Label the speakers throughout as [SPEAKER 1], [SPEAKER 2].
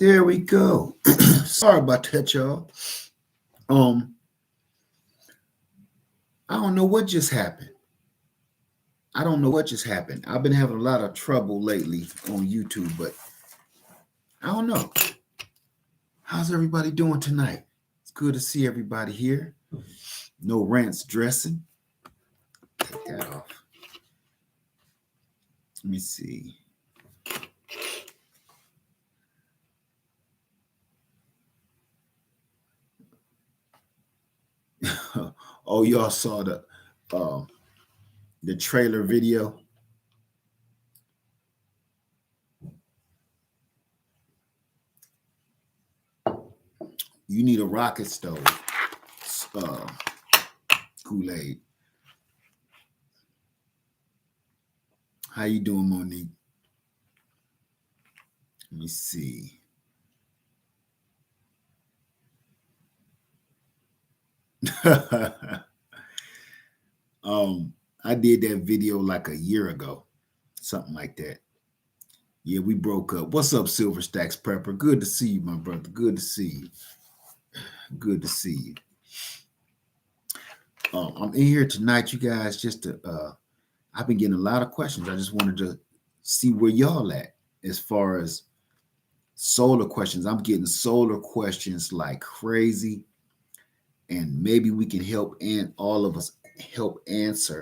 [SPEAKER 1] There we go. Sorry about that, y'all. Um, I don't know what just happened. I don't know what just happened. I've been having a lot of trouble lately on YouTube, but I don't know. How's everybody doing tonight? It's good to see everybody here. No rants dressing. Take that off. Let me see. Oh, y'all saw the trailer video. You need a rocket stove, Kool-Aid. How you doing, Monique? Let me see. I did that video like a year ago, something like that. Yeah, we broke up. What's up, Silver Stacks Prepper? Good to see you, my brother. Good to see you. Good to see you. I'm in here tonight, you guys, just to I've been getting a lot of questions. I just wanted to see where y'all at as far as solar questions. I'm getting solar questions like crazy, and maybe we can help, and all of us help answer.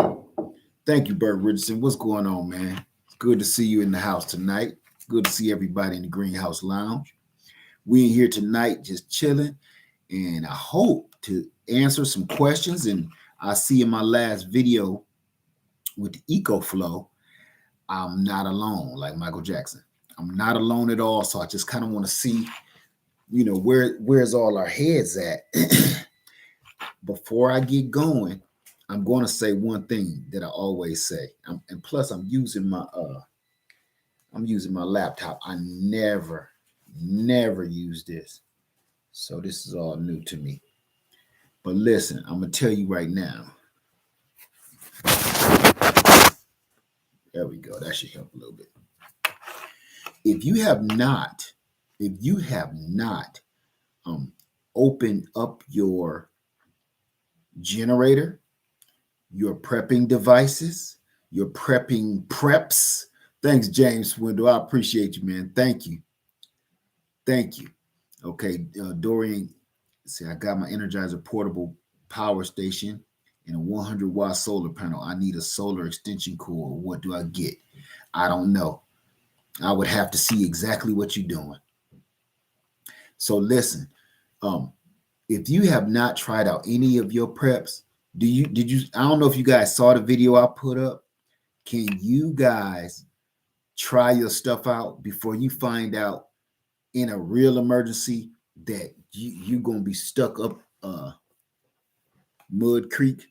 [SPEAKER 1] Thank you, Bert Richardson. What's going on, man? It's good to see you in the house tonight. Good to see everybody in the Greenhouse Lounge. We in here tonight just chilling, and I hope to answer some questions. And I see in my last video with the EcoFlow, I'm not alone, like Michael Jackson. I'm not alone at all. So I just kind of want to see, where's all our heads at. Before I get going, I'm going to say one thing that I always say, and plus I'm using my laptop. I never use this, so this is all new to me. But listen, I'm gonna tell you right now. There we go. That should help a little bit. If you have not opened up your generator, your prepping devices, your prepping preps. Thanks, James Swindle. I appreciate you, man. Thank you. Okay, Dorian, see, I got my Energizer portable power station and a 100-watt solar panel. I need a solar extension cord. What do I get? I don't know. I would have to see exactly what you're doing. So listen, if you have not tried out any of your preps, did you I don't know if you guys saw the video I put up. Can you guys try your stuff out before you find out in a real emergency that you're gonna be stuck up Mud Creek?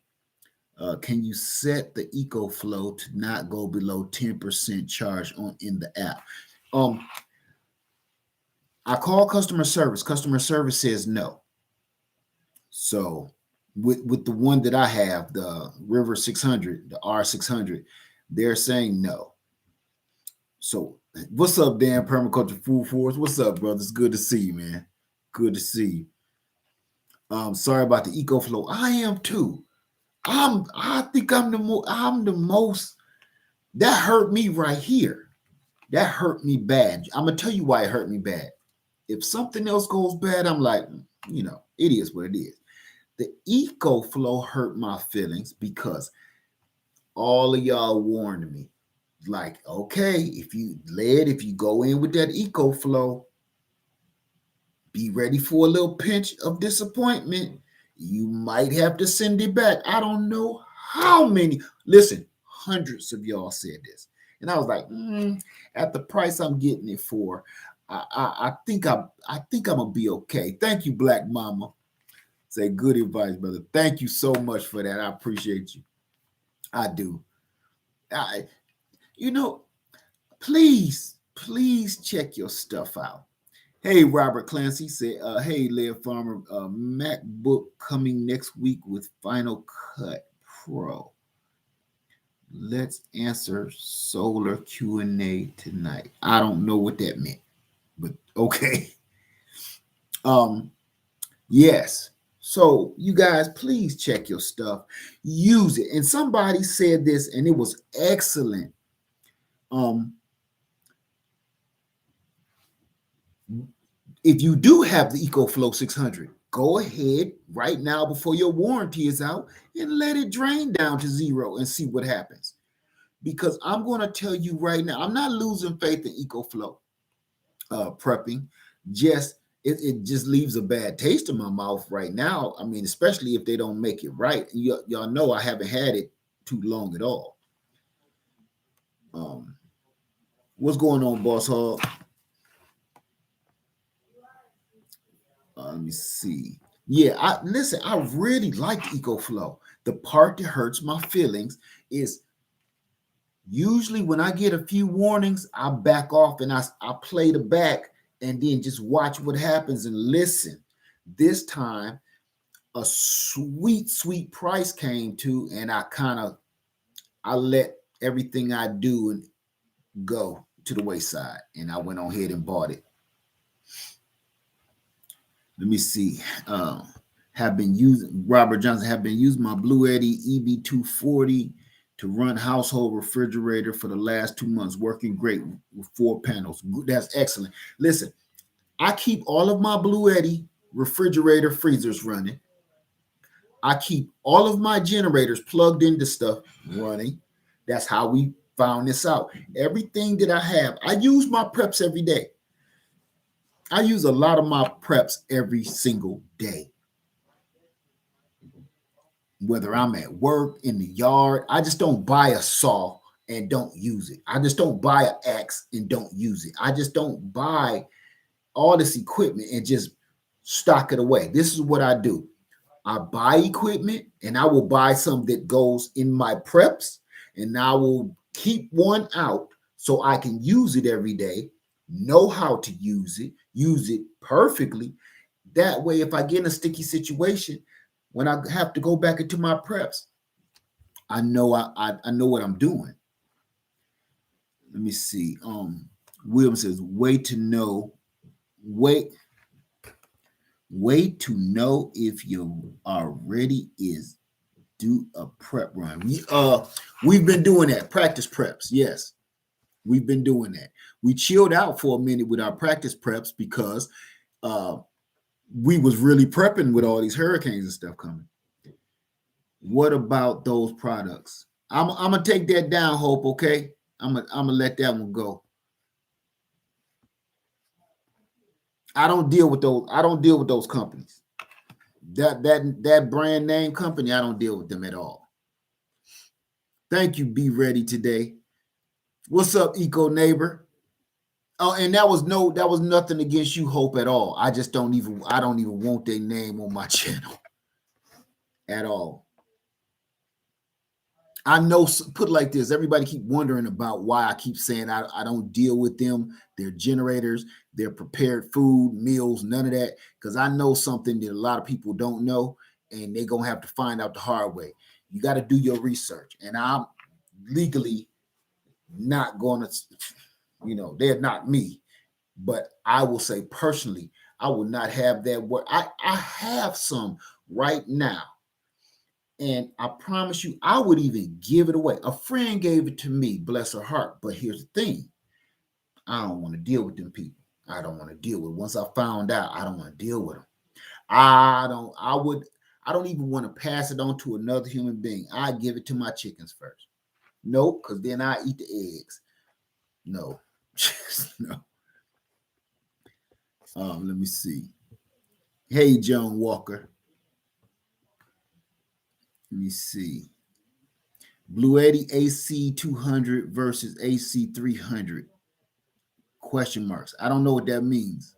[SPEAKER 1] Can you set the EcoFlow to not go below 10% charge in the app? I call customer service. Customer service says no. So with the one that I have, the River 600, the R600, they're saying no. So what's up, Dan Permaculture Food Force? What's up, brothers? Good to see you, man. Good to see you. Sorry about the EcoFlow. I am too. I think I'm the most. That hurt me right here. That hurt me bad. I'm gonna tell you why it hurt me bad. If something else goes bad, I'm like, it is what it is. The EcoFlow hurt my feelings because all of y'all warned me. Like, okay, if you go in with that EcoFlow, be ready for a little pinch of disappointment. You might have to send it back. I don't know how many. Listen, hundreds of y'all said this. And I was like, at the price I'm getting it for, I think I'm gonna be okay. Thank you, Black Mama. Say good advice, brother. Thank you so much for that. I appreciate you. I do. Please check your stuff out. Hey, Robert Clancy said, hey, Lev Farmer, MacBook coming next week with Final Cut Pro. Let's answer solar Q&A tonight. I don't know what that meant, but okay. Yes. So you guys, please check your stuff, use it. And somebody said this, and it was excellent. Um, if you do have the EcoFlow 600, go ahead right now before your warranty is out and let it drain down to zero and see what happens. Because I'm going to tell you right now, I'm not losing faith in EcoFlow prepping. Just it just leaves a bad taste in my mouth right now. I mean, especially if they don't make it right. Y'all know I haven't had it too long at all. What's going on, Boss Hog? Let me see. Yeah, I really like EcoFlow. The part that hurts my feelings is usually when I get a few warnings, I back off and I play the back and then just watch what happens and listen. This time, a sweet price came to, and I let everything I do and go to the wayside, and I went on ahead and bought it. Let me see. Robert Johnson have been using my Blue Eddy EB240 to run household refrigerator for the last 2 months, working great with 4 panels. That's excellent. Listen, I keep all of my Blue Eddy refrigerator freezers running. I keep all of my generators plugged into stuff running. That's how we found this out. Everything that I have, I use my preps every day. I use a lot of my preps every single day. Whether I'm at work, in the yard, I just don't buy a saw and don't use it. I just don't buy an axe and don't use it. I just don't buy all this equipment and just stock it away. This is what I do. I buy equipment and I will buy some that goes in my preps, and I will keep one out so I can use it every day, know how to use it perfectly. That way, if I get in a sticky situation, when I have to go back into my preps, I know I know what I'm doing. Let me see. William says, wait to know if you are ready is do a prep run. We've been doing that. Practice preps. Yes, we've been doing that. We chilled out for a minute with our practice preps because we was really prepping with all these hurricanes and stuff coming. What about those products? I'm gonna take that down, Hope. Okay, I'm gonna let that one go. I don't deal with those. I don't deal with those companies. That brand name company, I don't deal with them at all. Thank you, Be Ready today. What's up, Eco Neighbor? Oh, and that was nothing against you, Hope, at all. I don't even want their name on my channel at all. I know, put like this, everybody keep wondering about why I keep saying I don't deal with them, their generators, their prepared food, meals, none of that, because I know something that a lot of people don't know, and they're going to have to find out the hard way. You got to do your research, and I'm legally not going to, they're not me, but I will say personally, I will not have that word. I have some right now. And I promise you, I would even give it away. A friend gave it to me, bless her heart. But here's the thing. I don't want to deal with them people. I don't want to deal with. Once I found out, I don't want to deal with them. I don't even want to pass it on to another human being. I give it to my chickens first. Nope, because then I eat the eggs. No. No. Let me see. Hey, John Walker. Let me see. Blue Eddy AC 200 versus AC 300. Question marks. I don't know what that means.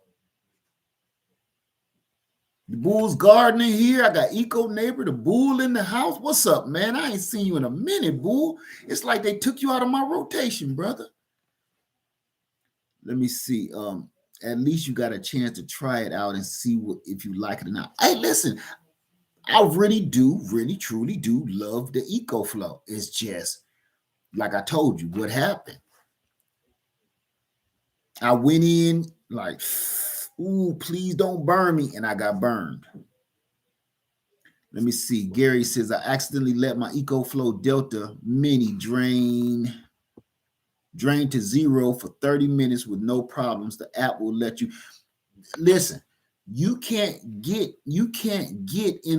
[SPEAKER 1] The Bull's gardening here. I got Eco Neighbor, the Bull in the house. What's up, man? I ain't seen you in a minute, Bull. It's like they took you out of my rotation, brother. Let me see. At least you got a chance to try it out and see if you like it or not. Hey, listen, I really truly do love the EcoFlow. It's just like I told you, what happened. I went in like, Ooh, please don't burn me. And I got burned. Let me see. Gary says, I accidentally let my EcoFlow Delta Mini drain to zero for 30 minutes with no problems. The app will let you listen. You can't get in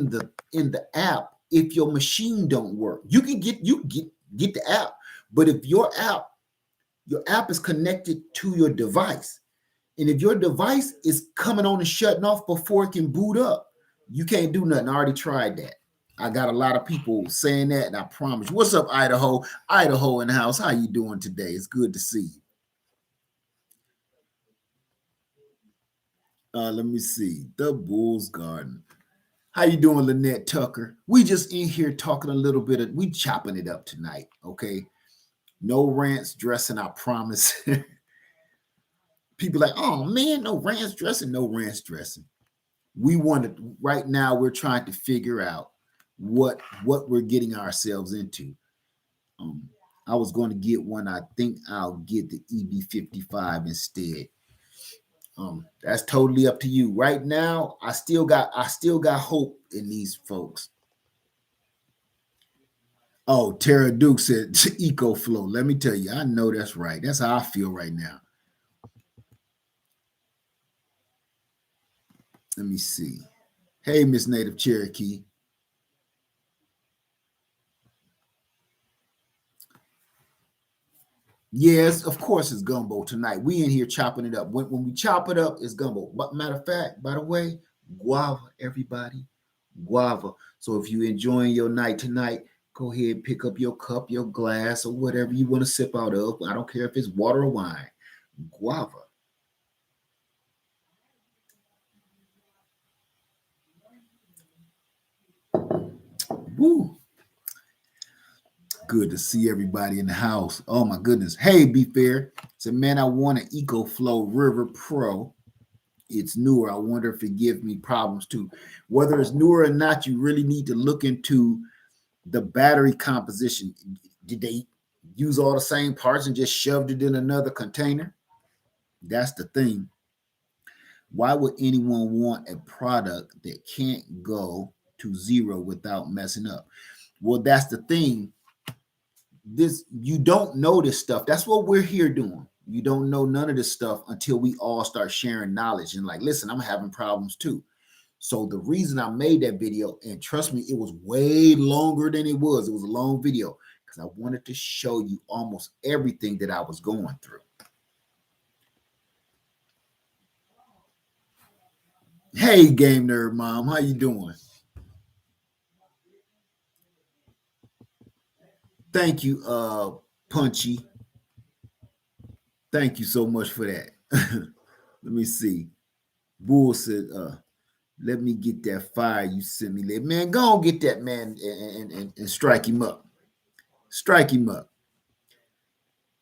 [SPEAKER 1] the app if your machine don't work. You can get the app, but if your app is connected to your device, and if your device is coming on and shutting off before it can boot up, you can't do nothing. I already tried that. I got a lot of people saying that, and I promise you. What's up, Idaho? Idaho in the house. How you doing today? It's good to see you. Let me see. The Bulls Garden. How you doing, Lynette Tucker? We just in here talking a little bit we chopping it up tonight, okay? No rants dressing, I promise. People like, oh man, no rants dressing, no rants dressing. We want to, right now, we're trying to figure out what we're getting ourselves into. I was going to get one. I think I'll get the EB55 instead. That's totally up to you. Right now, I still got hope in these folks. Oh, Tara Duke said EcoFlow. Let me tell you, I know that's right. That's how I feel right now. Let me see. Hey, Miss Native Cherokee. Yes, of course it's gumbo tonight. We in here chopping it up. When we chop it up, it's gumbo. But matter of fact, by the way, guava, everybody, guava. So if you're enjoying your night tonight, go ahead and pick up your cup, your glass, or whatever you want to sip out of. I don't care if it's water or wine. Guava. Woo. Good to see everybody in the house. Oh my goodness. Hey, Be Fair. Said, man, I want an EcoFlow River Pro. It's newer. I wonder if it gives me problems too. Whether it's newer or not, you really need to look into the battery composition. Did they use all the same parts and just shoved it in another container? That's the thing. Why would anyone want a product that can't go to zero without messing up? Well, that's the thing. You don't know this stuff. That's what we're here doing. You don't know none of this stuff until we all start sharing knowledge and like, listen, I'm having problems too. So the reason I made that video, and trust me, it was way longer than it was. It was a long video because I wanted to show you almost everything that I was going through. Hey, Game Nerd Mom, how you doing? Thank you, Punchy. Thank you so much for that. Let me see. Bull said, let me get that fire you sent me. Man, go on get that man and strike him up. Strike him up.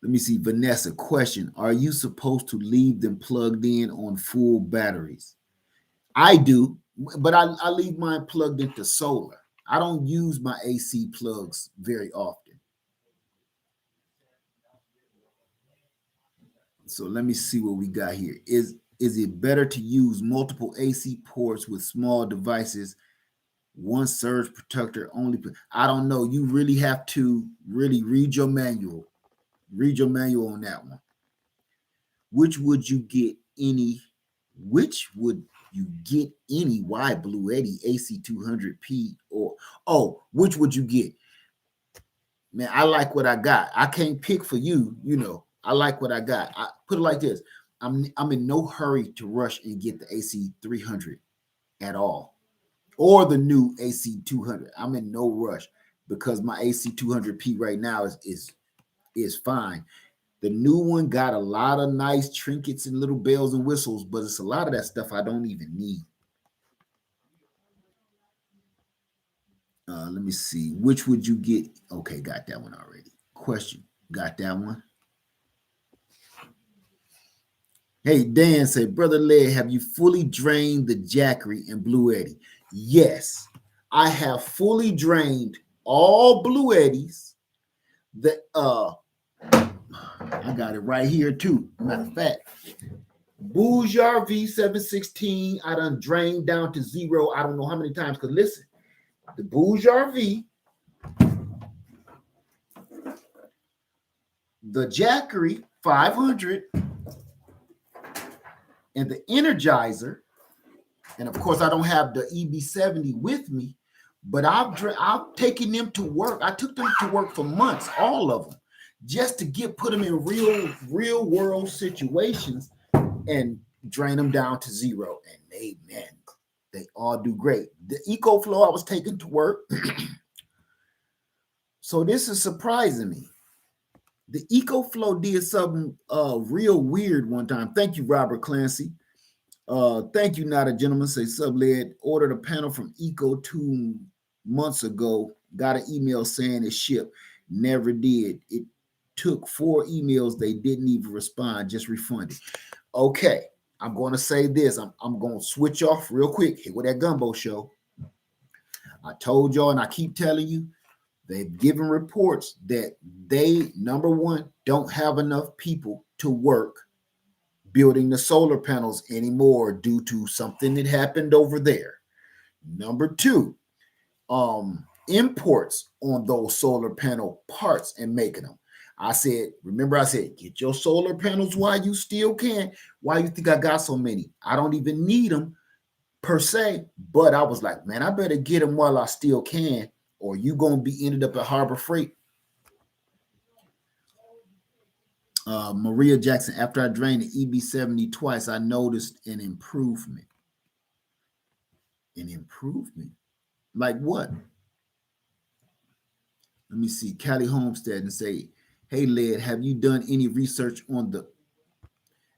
[SPEAKER 1] Let me see. Vanessa, question. Are you supposed to leave them plugged in on full batteries? I do, but I leave mine plugged into solar. I don't use my AC plugs very often. So let me see what we got here. Is it better to use multiple AC ports with small devices, one surge protector only? I don't know. You really have to really read your manual. Read your manual on that one. Which would you get any? Which would you get any Y Blue Eddy AC200P which would you get? Man, I like what I got. I can't pick for you, I like what I got. I put it like this. I'm in no hurry to rush and get the AC300 at all, or the new AC200. I'm in no rush because my AC200P right now is fine. The new one got a lot of nice trinkets and little bells and whistles, but it's a lot of that stuff I don't even need. Let me see. Which would you get? Okay, got that one already. Question. Got that one. Hey, Dan said, Brother Led, have you fully drained the Jackery and Blue Eddy? Yes, I have fully drained all Blue Eddies. I got it right here too. Matter of fact, Bouger V716, I done drained down to zero. I don't know how many times. Because listen, the Bouger V, the Jackery 500, and the Energizer. And of course, I don't have the EB70 with me, but I've taken them to work. I took them to work for months, all of them, just to put them in real world situations and drain them down to zero. And they all do great. The EcoFlow I was taking to work. So this is surprising me. The EcoFlow did something real weird one time. Thank you, Robert Clancy. Thank you, not a gentleman. Say subled. Ordered a panel from Eco 2 months ago. Got an email saying it shipped. Never did. It took 4 emails. They didn't even respond. Just refunded. Okay, I'm going to say this. I'm going to switch off real quick. Here with that Gumbo show. I told y'all, and I keep telling you, they've given reports that they, number one, don't have enough people to work building the solar panels anymore due to something that happened over there. Number two, imports on those solar panel parts and making them. I said, get your solar panels while you still can. Why you think I got so many? I don't even need them per se, but I was like, man, I better get them while I still can, or you gonna be ended up at Harbor Freight. Maria Jackson, after I drained the EB70 twice, I noticed an improvement. An improvement? Like what? Let me see. Callie Homestead and say, hey, Led, have you done any research on the...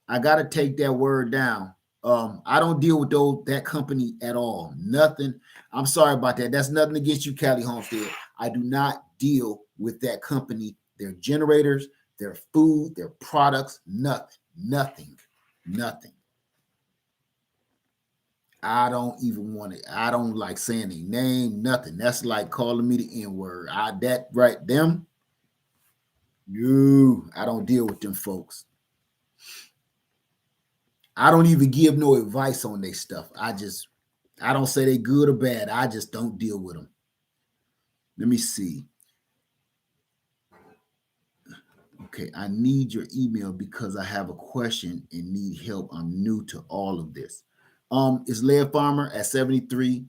[SPEAKER 1] I got to take that word down. I don't deal with that company at all. Nothing. I'm sorry about that. That's nothing against you, Callie Homestead. I do not deal with that company. Their generators, their food, their products, nothing. I don't even want it. I don't like saying their name, nothing. That's like calling me the N-word. That right, them. No, I don't deal with them folks. I don't even give no advice on their stuff. I don't say they good or bad. I just don't deal with them. Let me see. Okay, I need your email because I have a question and need help. I'm new to all of this. It's Lead Farmer at 73.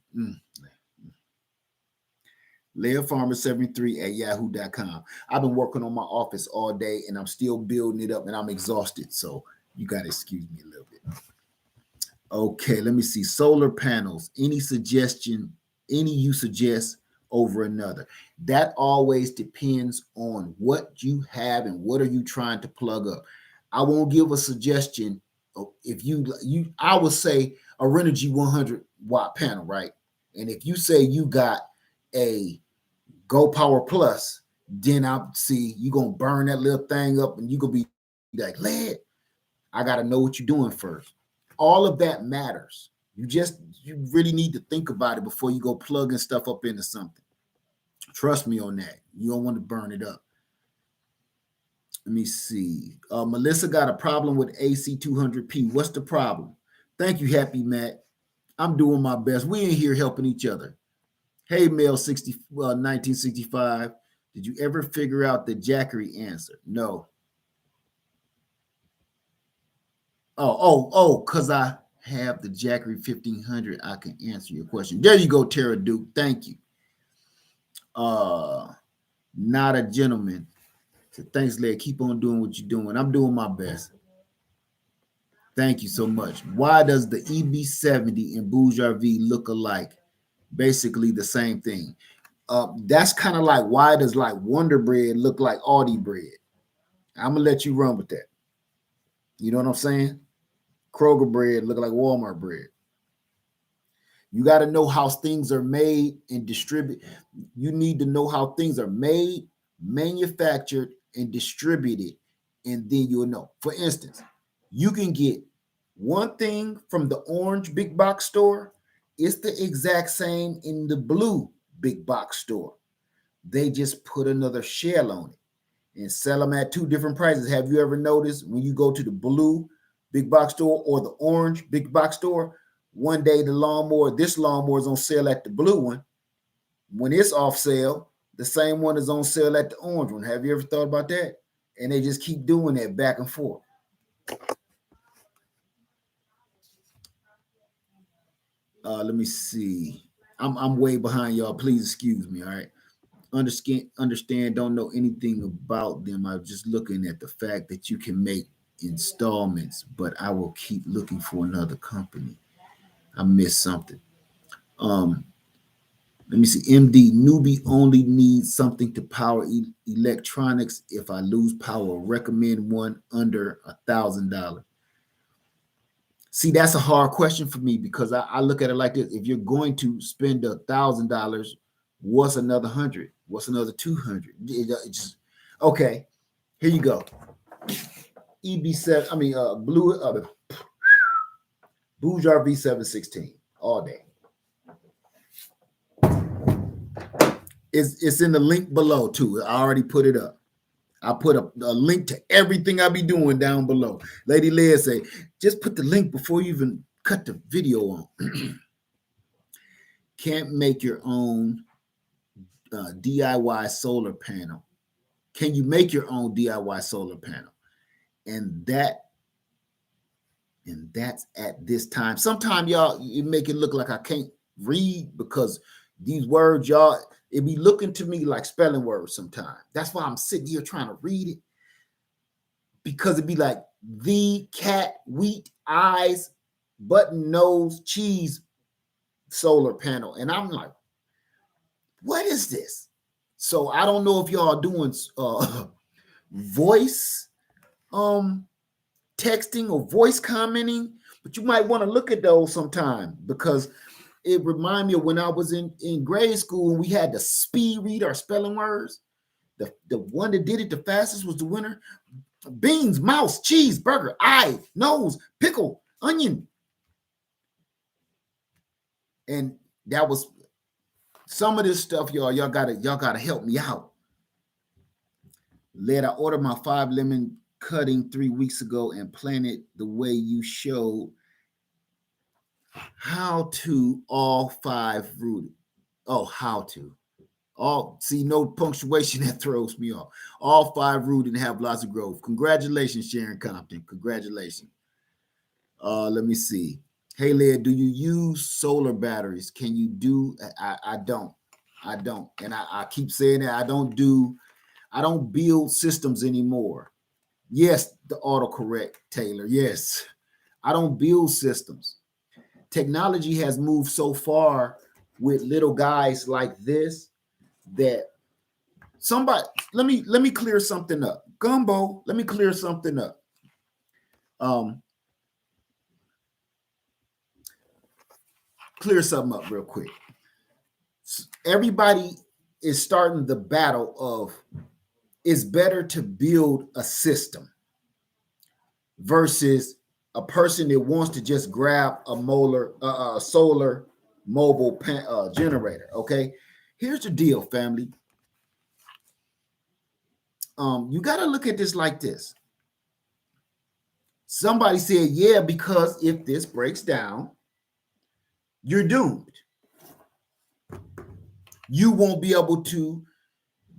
[SPEAKER 1] Lead Farmer 73 at yahoo.com. I've been working on my office all day and I'm still building it up and I'm exhausted. So you got to excuse me a little bit. Okay, let me see. Solar panels. Any you suggest over another? That always depends on what you have and what are you trying to plug up. I won't give a suggestion. If I would say a Renogy 100 watt panel, right? And if you say you got a Go Power Plus, then I'll see you're gonna burn that little thing up and you're gonna be like, Led, I gotta know what you're doing first. All of that matters. You really need to think about it before you go plugging stuff up into something. Trust me on that. You don't want to burn it up. Let me see. Melissa got a problem with AC200P. What's the problem? Thank you, Happy Matt. I'm doing my best. We in here helping each other. Hey, Male 1965. Did you ever figure out the Jackery answer? No. Because I have the Jackery 1500, I can answer your question. There you go, Tara Duke. Thank you. Not a gentleman. So thanks, Led. Keep on doing what you're doing. I'm doing my best. Thank you so much. Why does the EB70 and Bouger V look alike? Basically the same thing. That's kind of like, why does like Wonder Bread look like Aldi bread? I'm gonna let you run with that. You know what I'm saying? Kroger bread look like Walmart bread. You got to know how things are made and distributed. You need to know how things are made, manufactured, and distributed, and then you'll know. For instance, you can get one thing from the orange big box store. It's the exact same in the blue big box store. They just put another shell on it and sell them at 2 different prices. Have you ever noticed when you go to the blue big box store, or the orange big box store. One day this lawnmower is on sale at the blue one. When it's off sale, the same one is on sale at the orange one. Have you ever thought about that? And they just keep doing that back and forth. Let me see. I'm way behind y'all. Please excuse me. All right. Understand. Don't know anything about them. I'm just looking at the fact that you can make installments, but I will keep looking for another company. I missed something. Let me see. MD newbie only needs something to power electronics. If I lose power, recommend one under $1,000. See, that's a hard question for me because I look at it like this. If you're going to spend $1,000, what's another 100? What's another 200? Okay. Here you go. EB7, blue Boujar V716 all day. It's in the link below too. I already put it up. I put a link to everything I be doing down below. Lady Leah say, just put the link before you even cut the video on. Can't make your own DIY solar panel. Can you make your own DIY solar panel? And that's at this time. Sometimes y'all, you make it look like I can't read because these words, y'all, it be looking to me like spelling words sometimes. That's why I'm sitting here trying to read it. Because it'd be like the cat, wheat, eyes, button, nose, cheese solar panel. And I'm like, what is this? So I don't know if y'all are doing voice texting or voice commenting, but you might want to look at those sometime because it reminds me of when I was in grade school and we had to speed read our spelling words. The one that did it the fastest was the winner. Beans, mouse, cheese, burger, eye, nose, pickle, onion. And that was some of this stuff, y'all. Y'all gotta help me out. Led, I ordered my 5 lemon cutting 3 weeks ago and planted the way you showed. How to all 5 rooted. Oh, how to. All see, no punctuation that throws me off. All 5 rooted and have lots of growth. Congratulations, Sharon Compton. Congratulations. Let me see. Hey, Leah, do you use solar batteries? Can you do? I don't. And I keep saying that I don't build systems anymore. Yes, the autocorrect, Taylor. Yes, I don't build systems. Technology has moved so far with little guys like this that somebody let me clear something up. Gumbo, let me clear something up. Clear something up real quick. Everybody is starting the battle of it's better to build a system versus a person that wants to just grab a solar mobile generator. Okay, here's the deal, family. You got to look at this like this. Somebody said, yeah, because if this breaks down, you're doomed. You won't be able to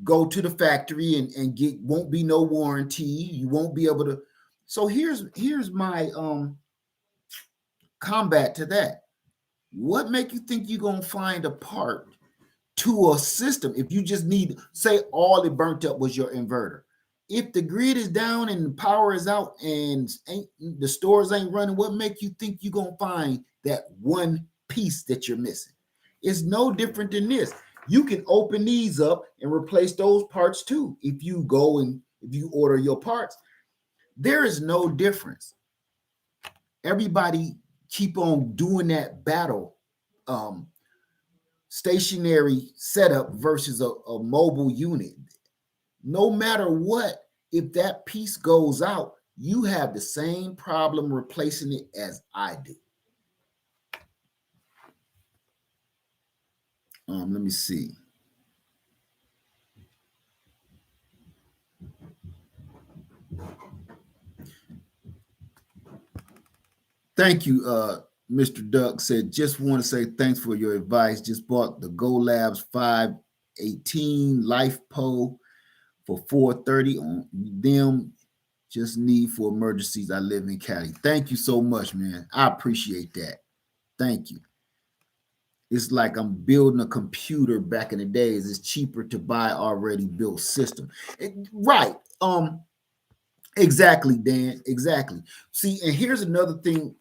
[SPEAKER 1] go to the factory and get, won't be no warranty. You won't be able to. So here's my combat to that. What make you think you're going to find a part to a system if you just need, say all it burnt up was your inverter? If the grid is down and the power is out and the stores ain't running, what make you think you're going to find that one piece that you're missing? It's no different than this. You can open these up and replace those parts too. If you go and if you order your parts, there is no difference. Everybody keep on doing that battle. Stationary setup versus a mobile unit. No matter what, if that piece goes out, you have the same problem replacing it as I do. Let me see. Thank you, Mr. Duck said, just want to say thanks for your advice. Just bought the Go Labs 518 Life Pole for 430 on them. Just need for emergencies. I live in Cali. Thank you so much, man. I appreciate that. Thank you. It's like I'm building a computer back in the days. It's cheaper to buy already built system. Right. Exactly, Dan. Exactly. See, and here's another thing,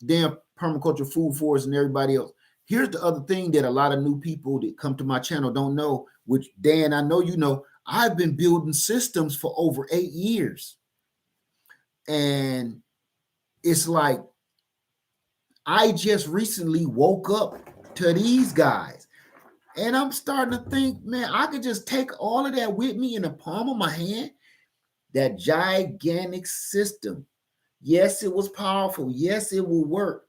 [SPEAKER 1] Dan, permaculture, food forest, and everybody else. Here's the other thing that a lot of new people that come to my channel don't know, which Dan, I know you know, I've been building systems for over 8 years. And it's like I just recently woke up to these guys. And I'm starting to think, man, I could just take all of that with me in the palm of my hand. That gigantic system. Yes, it was powerful. Yes, it will work.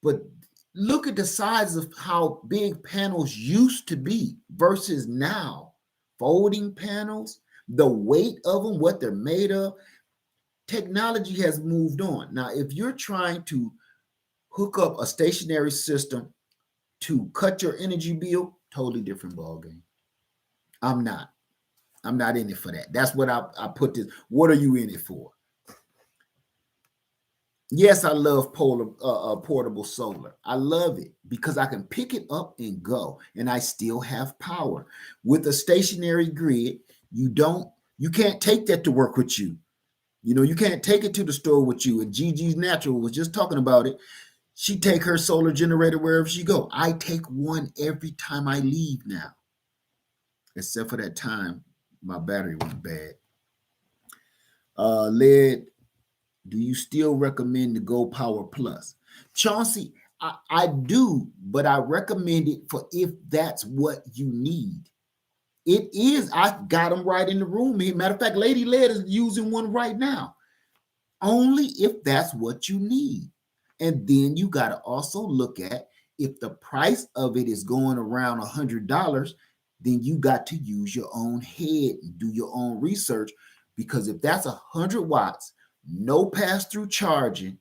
[SPEAKER 1] But look at the size of how big panels used to be versus now. Folding panels, the weight of them, what they're made of. Technology has moved on. Now, if you're trying to hook up a stationary system to cut your energy bill, totally different ballgame. I'm not in it for that. That's what I put this. What are you in it for? Yes, I love portable solar. I love it because I can pick it up and go, and I still have power. With a stationary grid, you can't take that to work with you. You know, you can't take it to the store with you. And Gigi's Natural was just talking about it. She take her solar generator wherever she go. I take one every time I leave now, except for that time my battery went bad. Led, do you still recommend the Go Power Plus? Chauncey, I do, but I recommend it for if that's what you need. It is. I got them right in the room here. Matter of fact, Lady Led is using one right now. Only if that's what you need. And then you got to also look at if the price of it is going around $100, then you got to use your own head and do your own research. Because if that's 100 watts, no pass-through charging,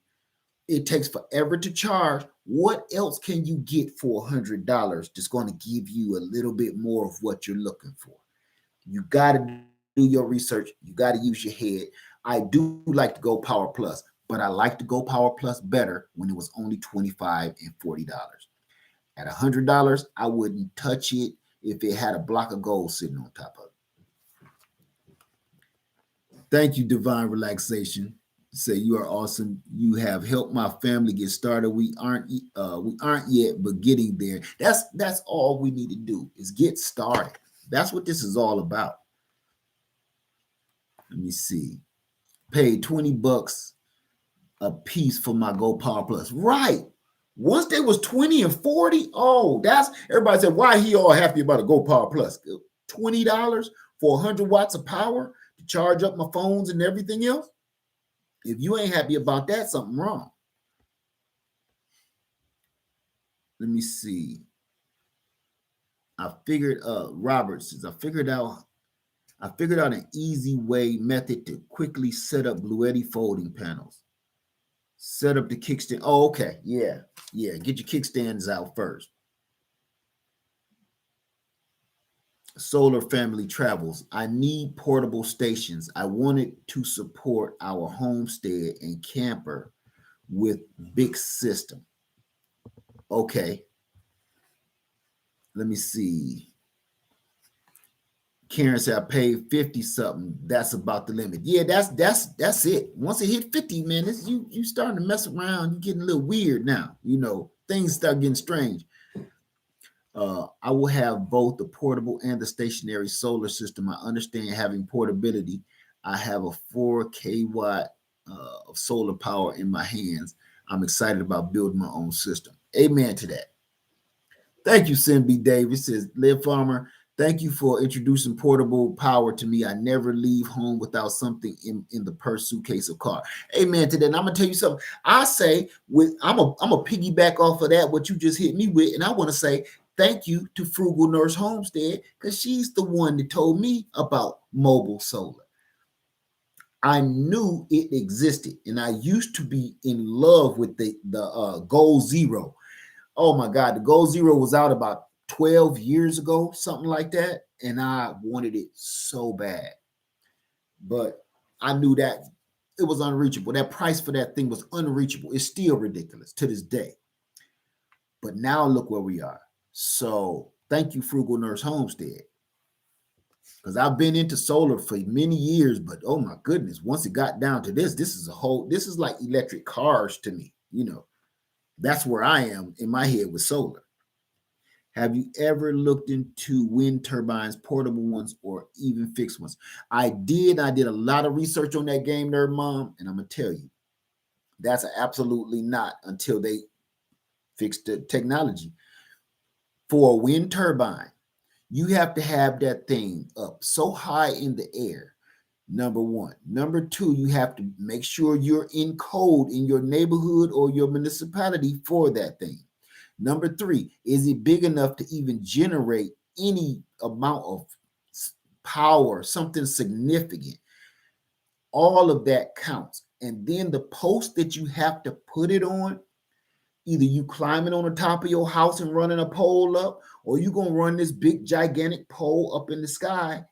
[SPEAKER 1] it takes forever to charge. What else can you get for $100 that's going to give you a little bit more of what you're looking for? You got to do your research. You got to use your head. I do like to Go Power Plus, but I like to Go Power Plus better when it was only $25 and $40. At $100, I wouldn't touch it if it had a block of gold sitting on top of it. Thank you, Divine Relaxation. Say you are awesome. You have helped my family get started. We aren't yet, but getting there. That's all we need to do is get started. That's what this is all about. Let me see. Paid $20 a piece for my Go Power Plus. Right. Once they was 20 and 40, oh, that's everybody said, why he all happy about a Go Power Plus? $20 for 100 watts of power to charge up my phones and everything else. If you ain't happy about that, something wrong. Let me see. Robert says, I figured out an easy method to quickly set up Bluetti folding panels. Set up the kickstand. Oh, okay. Yeah. Get your kickstands out first. Solar Family Travels. I need portable stations. I wanted to support our homestead and camper with big system. Okay. Let me see. Karen said I paid 50 something. That's about the limit. Yeah, that's it. Once it hit 50 minutes, you starting to mess around. You're getting a little weird now. You know, things start getting strange. I will have both the portable and the stationary solar system. I understand having portability. I have a 4 kW of solar power in my hands. I'm excited about building my own system. Amen to that. Thank you, Cindy Davis. Says, Live Farmer, thank you for introducing portable power to me. I never leave home without something in the purse, suitcase, or car. Amen to that. And I'm gonna tell you something. I say, I'm a piggyback off of that, what you just hit me with, and I want to say thank you to Frugal Nurse Homestead, because she's the one that told me about mobile solar. I knew it existed, and I used to be in love with the Goal Zero. Oh my God, the Goal Zero was out about 12 years ago, something like that, and I wanted it so bad. But I knew that it was unreachable. That price for that thing was unreachable. It's still ridiculous to this day. But now look where we are. So thank you, Frugal Nurse Homestead. Because I've been into solar for many years, but oh my goodness, once it got down to this is like electric cars to me. That's where I am in my head with solar. Have you ever looked into wind turbines, portable ones, or even fixed ones? I did. I did a lot of research on that game, Nerd Mom, and I'm going to tell you, that's absolutely not until they fix the technology. For a wind turbine, you have to have that thing up so high in the air. Number one. Number two, you have to make sure you're in code in your neighborhood or your municipality for that thing. Number three, is it big enough to even generate any amount of power, something significant? All of that counts. And then the post that you have to put it on, either you climbing on the top of your house and running a pole up, or you going to run this big, gigantic pole up in the sky.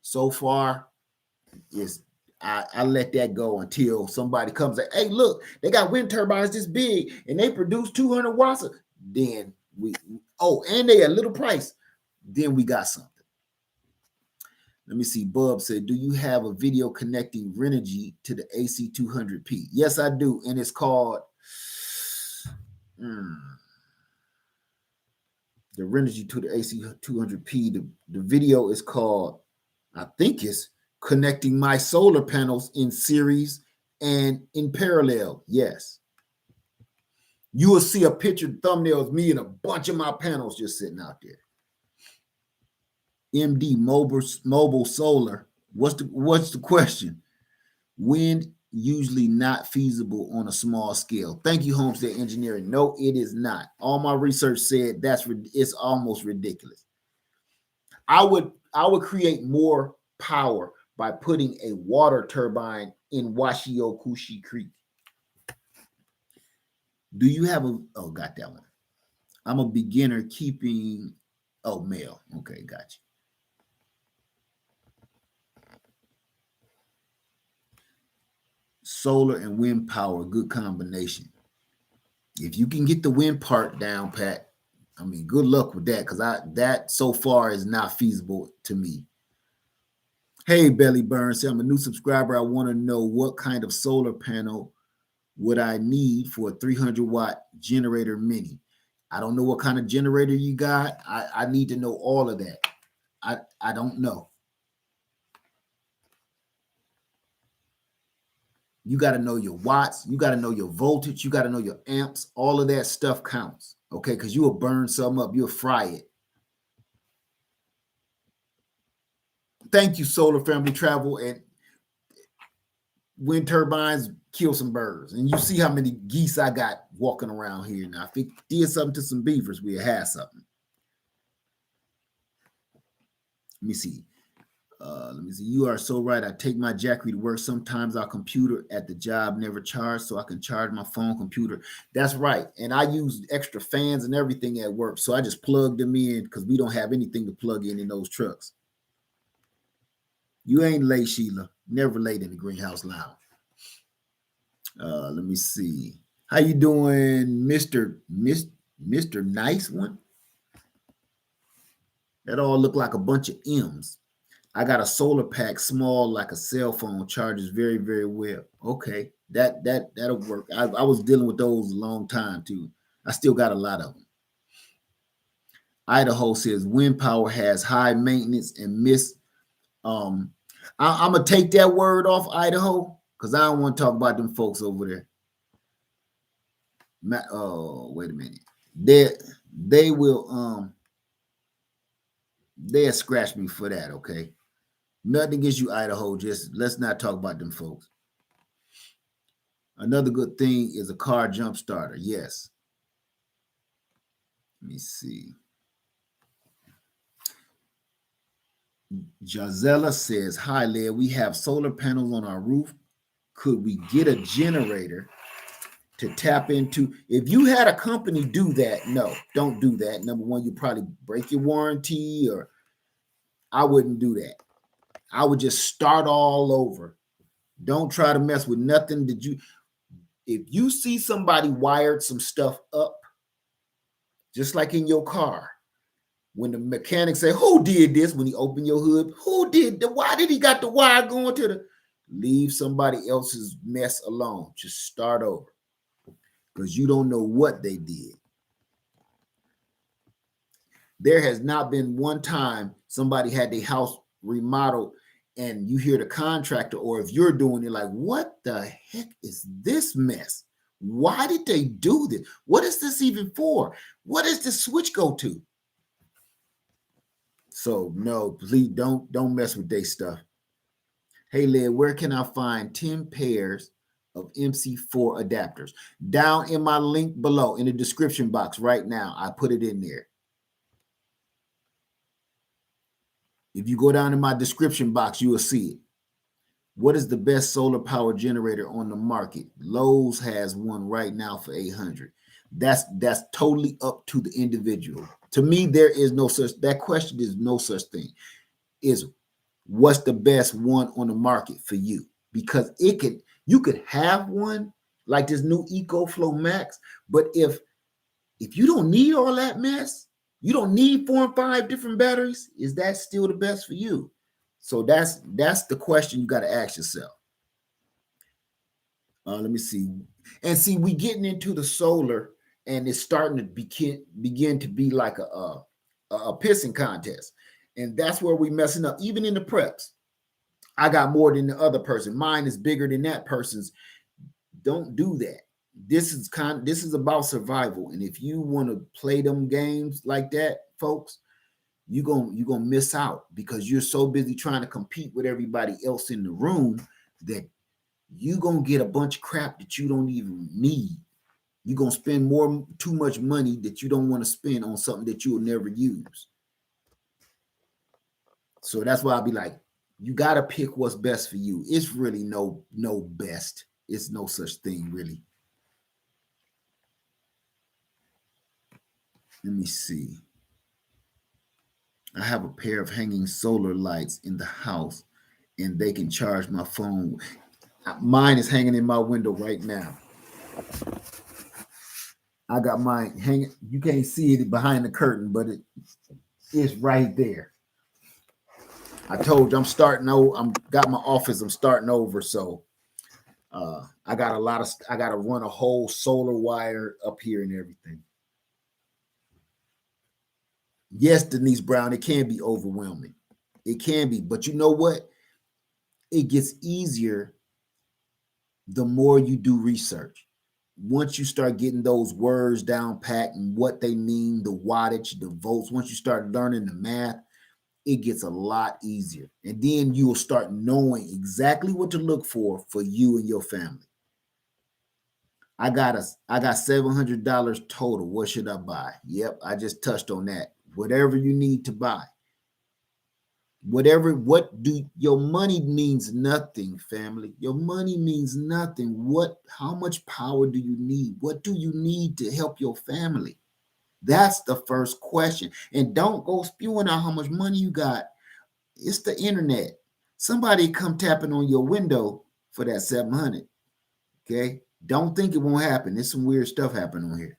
[SPEAKER 1] So far, I let that go until somebody comes like, hey, look, they got wind turbines this big and they produce 200 watts. Then and they a little price. Then we got something. Let me see. Bub said, do you have a video connecting Renogy to the AC200P? Yes, I do. And it's called the Renogy to the AC200P. The video is called, I think it's connecting my solar panels in series and in parallel. Yes. You will see a pictured thumbnail of me and a bunch of my panels just sitting out there. MD mobile solar. What's the question? Wind usually not feasible on a small scale. Thank you, Homestead Engineering. No, it is not. All my research said it's almost ridiculous. I would create more power by putting a water turbine in Washiokushi Creek. Do you have got that one. I'm a beginner keeping, male. Okay, got you. Solar and wind power, good combination. If you can get the wind part down, Pat, I mean, good luck with that, because that so far is not feasible to me. Hey, Belly Burns, I'm a new subscriber. I want to know what kind of solar panel would I need for a 300-watt generator mini. I don't know what kind of generator you got. I need to know all of that. I don't know. You got to know your watts. You got to know your voltage. You got to know your amps. All of that stuff counts, okay? Because you will burn some up. You'll fry it. Thank you, Solar Family Travel. And wind turbines kill some birds. And you see how many geese I got walking around here now. If it did something to some beavers, we'd have something. Let me see. You are so right. I take my Jackery to work. Sometimes our computer at the job never charged, so I can charge my phone computer. That's right. And I use extra fans and everything at work, so I just plug them in because we don't have anything to plug in those trucks. You ain't late, Sheila. Never late in the Greenhouse Lounge. Let me see. How you doing, Mr. Nice One? That all look like a bunch of M's. I got a solar pack, small like a cell phone, charges very, very well. Okay, that'll work. I was dealing with those a long time too. I still got a lot of them. Idaho says wind power has high maintenance and I'm gonna take that word off, Idaho, because I don't want to talk about them folks over there. Wait a minute. They will they'll scratch me for that, okay? Nothing against you, Idaho. Just let's not talk about them folks. Another good thing is a car jump starter. Yes. Let me see. Jazella says, hi, Led. We have solar panels on our roof. Could we get a generator to tap into? If you had a company do that, no, don't do that. Number one, you probably break your warranty, or I wouldn't do that. I would just start all over. Don't try to mess with nothing that you, if you see somebody wired some stuff up, just like in your car, when the mechanic say, who did this? When he opened your hood, who did the, why did he got the wire going to the, leave somebody else's mess alone. Just start over, because you don't know what they did. There has not been one time somebody had their house remodeled and you hear the contractor, or if you're doing it, like, what the heck is this mess? Why did they do this? What is this even for? What does this switch go to? So no, please don't mess with their stuff. Hey, Led, where can I find 10 pairs of MC4 adapters? Down in my link below in the description box right now. I put it in there. If you go down in my description box, you will see it. What is the best solar power generator on the market? Lowe's has one right now for $800. That's totally up to the individual. To me, there is no such, that question is no such thing. Is what's the best one on the market for you? Because it could, you could have one like this new EcoFlow Max, but if you don't need all that mess, you don't need 4 and 5 different batteries, is that still the best for you? So that's the question you got to ask yourself. Let me see. And see, we getting into the solar, and it's starting to begin to be like a pissing contest. And that's where we messing up. Even in the preps, I got more than the other person. Mine is bigger than that person's. Don't do that. This is about survival. And if you want to play them games like that, folks, you're gonna miss out, because you're so busy trying to compete with everybody else in the room that you're gonna get a bunch of crap that you don't even need. You're gonna spend too much money that you don't want to spend on something that you'll never use. So that's why I'll be like, you gotta pick what's best for you. It's really no best. It's no such thing, really. Let me see. I have a pair of hanging solar lights in the house, and they can charge my phone. Mine is hanging in my window right now. I got mine hanging. You can't see it behind the curtain, but it's right there. I told you I'm starting over. I'm got my office. I'm starting over, so I got to run a whole solar wire up here and everything. Yes, Denise Brown, it can be overwhelming. It can be, but you know what? It gets easier the more you do research. Once you start getting those words down pat and what they mean, the wattage, the volts, once you start learning the math, it gets a lot easier. And then you will start knowing exactly what to look for you and your family. I got $700 total. What should I buy? Yep, I just touched on that. Whatever you need to buy. Your money means nothing, family. Your money means nothing. How much power do you need? What do you need to help your family? That's the first question. And don't go spewing out how much money you got. It's the internet. Somebody come tapping on your window for that 700. Okay? Don't think it won't happen. There's some weird stuff happening on here.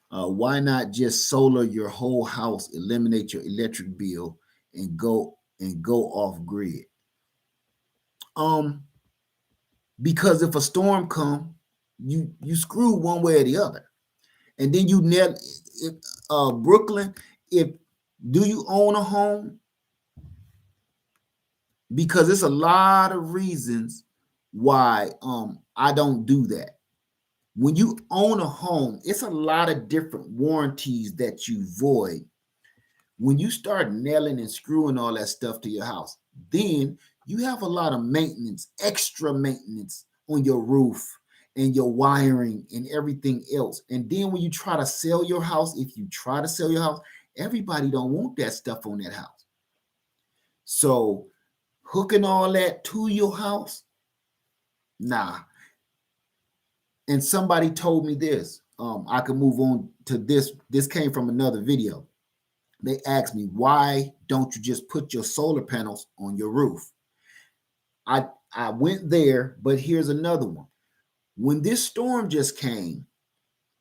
[SPEAKER 1] Why not just solar your whole house, eliminate your electric bill, and go off grid? Because if a storm come, you screw one way or the other. And then you Brooklyn, do you own a home? Because it's a lot of reasons why I don't do that. When you own a home, it's a lot of different warranties that you void. When you start nailing and screwing all that stuff to your house, then you have a lot of maintenance, extra maintenance on your roof and your wiring and everything else. And then when you try to sell your house, if you try to sell your house, everybody don't want that stuff on that house. So hooking all that to your house, nah. And somebody told me this. I can move on to this. This came from another video. They asked me, why don't you just put your solar panels on your roof? I went there, but here's another one. When this storm just came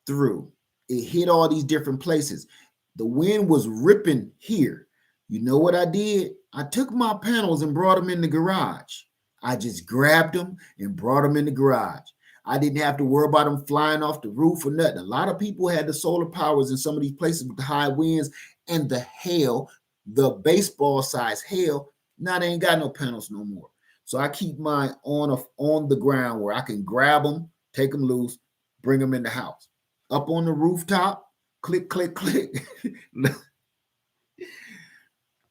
[SPEAKER 1] through, it hit all these different places. The wind was ripping here. You know what I did? I took my panels and brought them in the garage. I just grabbed them and brought them in the garage. I didn't have to worry about them flying off the roof or nothing. A lot of people had the solar powers in some of these places with the high winds and the hail, the baseball size hail. Now they ain't got no panels no more. So I keep mine on the ground where I can grab them, take them loose, bring them in the house. Up on the rooftop, click, click, click.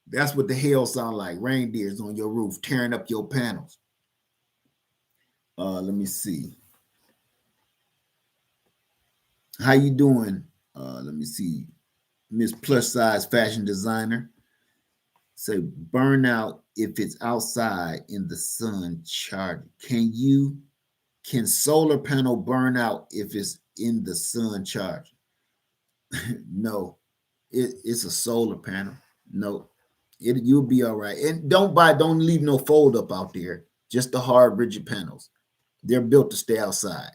[SPEAKER 1] That's what the hail sound like. Reindeers on your roof tearing up your panels. Let me see. How you doing? Let me see. Miss Plus Size Fashion Designer. Say burnout if it's outside in the sun charging. Can solar panel burn out if it's in the sun charging? No, it's a solar panel. No, you'll be all right. And don't leave no fold up out there. Just the hard rigid panels. They're built to stay outside.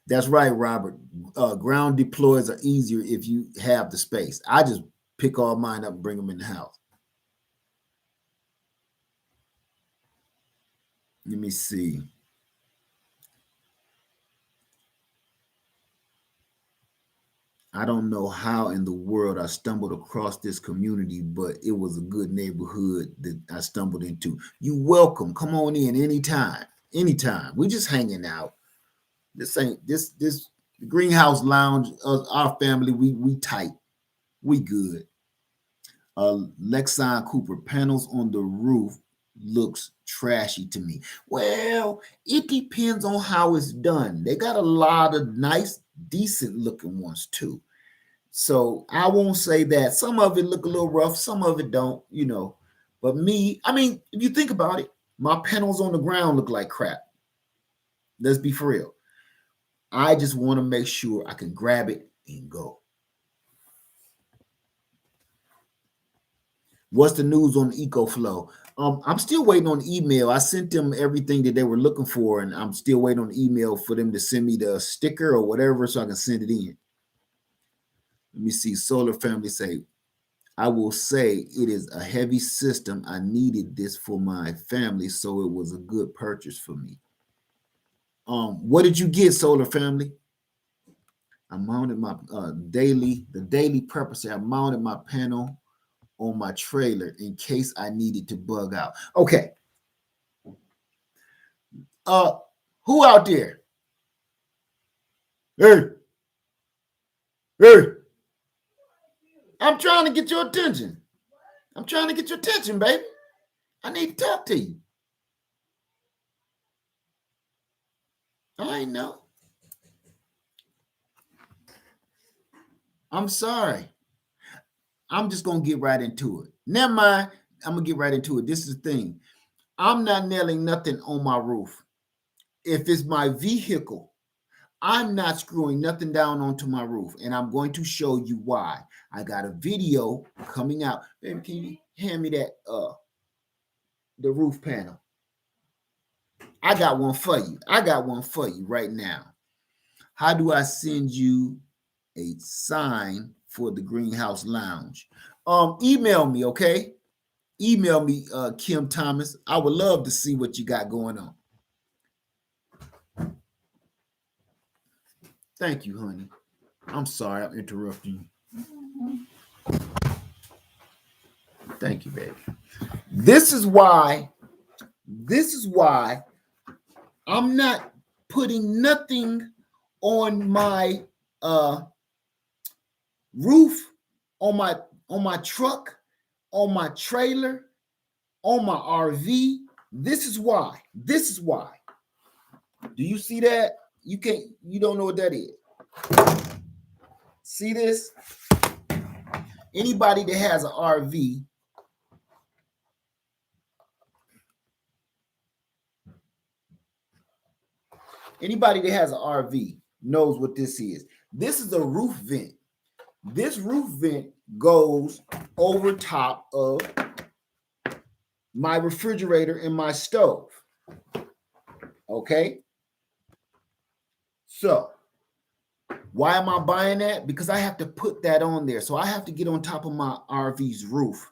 [SPEAKER 1] That's right, Robert. Ground deploys are easier if you have the space. I just pick all mine up and bring them in the house. Let me see. I don't know how in the world I stumbled across this community, but it was a good neighborhood that I stumbled into. You welcome. Come on in anytime. Anytime. We just hanging out. This ain't this greenhouse lounge. Our family, we tight. We good. Lexon Cooper, panels on the roof looks trashy to me. Well, it depends on how it's done. They got a lot of nice, decent looking ones too. So I won't say that. Some of it look a little rough, some of it don't, you know. But me, I mean, if you think about it, my panels on the ground look like crap. Let's be for real. I just want to make sure I can grab it and go. What's the news on EcoFlow? I'm still waiting on email. I sent them everything that they were looking for, and I'm still waiting on email for them to send me the sticker or whatever so I can send it in. Let me see. Solar Family say, I will say it is a heavy system. I needed this for my family, so it was a good purchase for me. What did you get, Solar Family? I mounted my daily purpose. I mounted my panel on my trailer in case I needed to bug out. Okay. Who out there? Hey. I'm trying to get your attention. I'm trying to get your attention, baby. I need to talk to you. I know. I'm sorry. I'm just going to get right into it. Never mind. I'm going to get right into it. This is the thing. I'm not nailing nothing on my roof. If it's my vehicle, I'm not screwing nothing down onto my roof. And I'm going to show you why. I got a video coming out. Baby, can you hand me that the roof panel? I got one for you. I got one for you right now. How do I send you a sign for the greenhouse lounge? Email me, okay? Email me, Kim Thomas. I would love to see what you got going on. Thank you, honey. I'm sorry I'm interrupting you. Thank you, baby. This is why I'm not putting nothing on my roof, on my truck, on my trailer, on my RV. This is why. Do you see that? You don't know what that is. See this? Anybody that has an RV, knows what this is. This is a roof vent. This roof vent goes over top of my refrigerator and my stove. Okay? So, why am I buying that? Because I have to put that on there. So I have to get on top of my RV's roof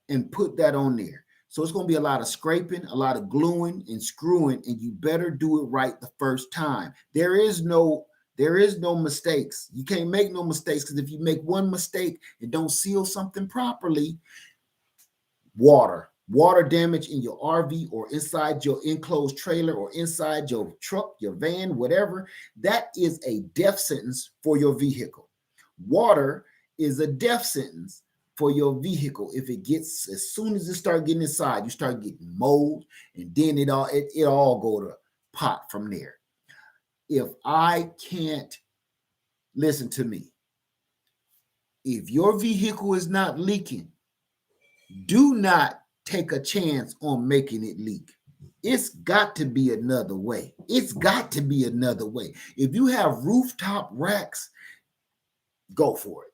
[SPEAKER 1] and put that on there. So it's going to be a lot of scraping, a lot of gluing and screwing, and you better do it right the first time. There is no mistakes. You can't make no mistakes, because if you make one mistake and don't seal something properly, water damage in your RV or inside your enclosed trailer or inside your truck, your van, whatever, that is a death sentence for your vehicle. Water is a death sentence for your vehicle. If it gets, as soon as it starts getting inside, you start getting mold, and then it all go to pot from there. If I can't, listen to me, if your vehicle is not leaking, do not take a chance on making it leak. It's got to be another way. It's got to be another way. If you have rooftop racks, go for it.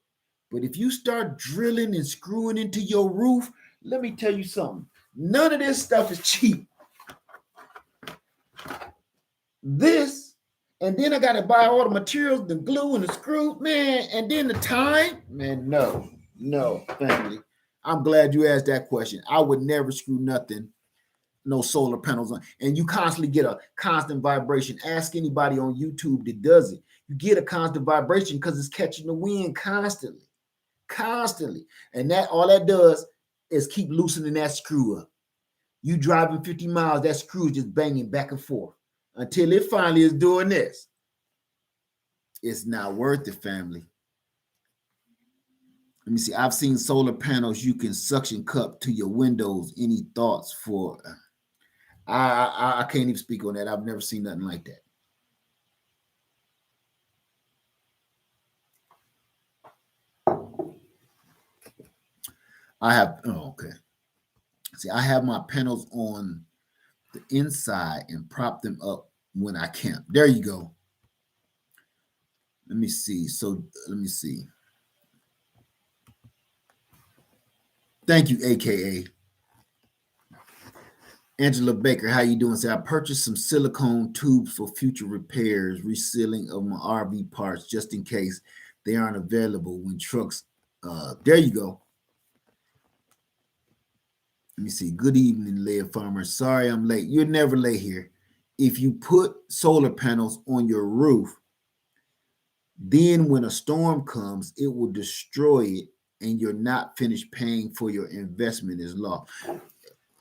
[SPEAKER 1] But if you start drilling and screwing into your roof, let me tell you something. None of this stuff is cheap. This, and then I got to buy all the materials, the glue and the screw, man, and then the time, man, no, family. I'm glad you asked that question. I would never screw nothing, no solar panels on. And you constantly get a constant vibration. Ask anybody on YouTube that does it. You get a constant vibration because it's catching the wind constantly. And that all that does is keep loosening that screw up. You driving 50 miles, that screw is just banging back and forth until it finally is doing this. It's not worth it, family. Let me see. I've seen solar panels you can suction cup to your windows. Any thoughts for? I can't even speak on that. I've never seen nothing like that. I have. Oh, okay. See, I have my panels on the inside and prop them up when I camp. There you go. Let me see. So let me see. Thank you, AKA. Angela Baker, how you doing? Say, I purchased some silicone tubes for future repairs, resealing of my RV parts, just in case they aren't available when trucks. There you go. Let me see. Good evening, Leah Farmer. Sorry I'm late. You're never late here. If you put solar panels on your roof, then when a storm comes, it will destroy it, and you're not finished paying for your investment is lost.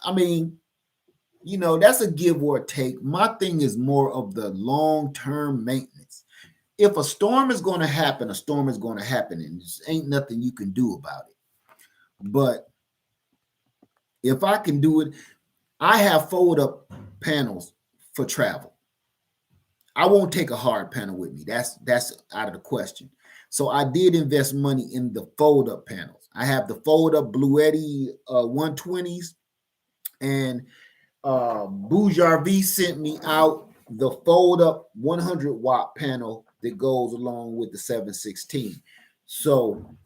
[SPEAKER 1] I mean, you know, that's a give or take. My thing is more of the long-term maintenance. If a storm is going to happen, a storm is going to happen, and there ain't nothing you can do about it. But if I can do it, I have fold-up panels for travel. I won't take a hard panel with me. That's out of the question. So I did invest money in the fold-up panels. I have the fold-up Bluetti 120s, and Bouge RV sent me out the fold-up 100-watt panel that goes along with the 716. So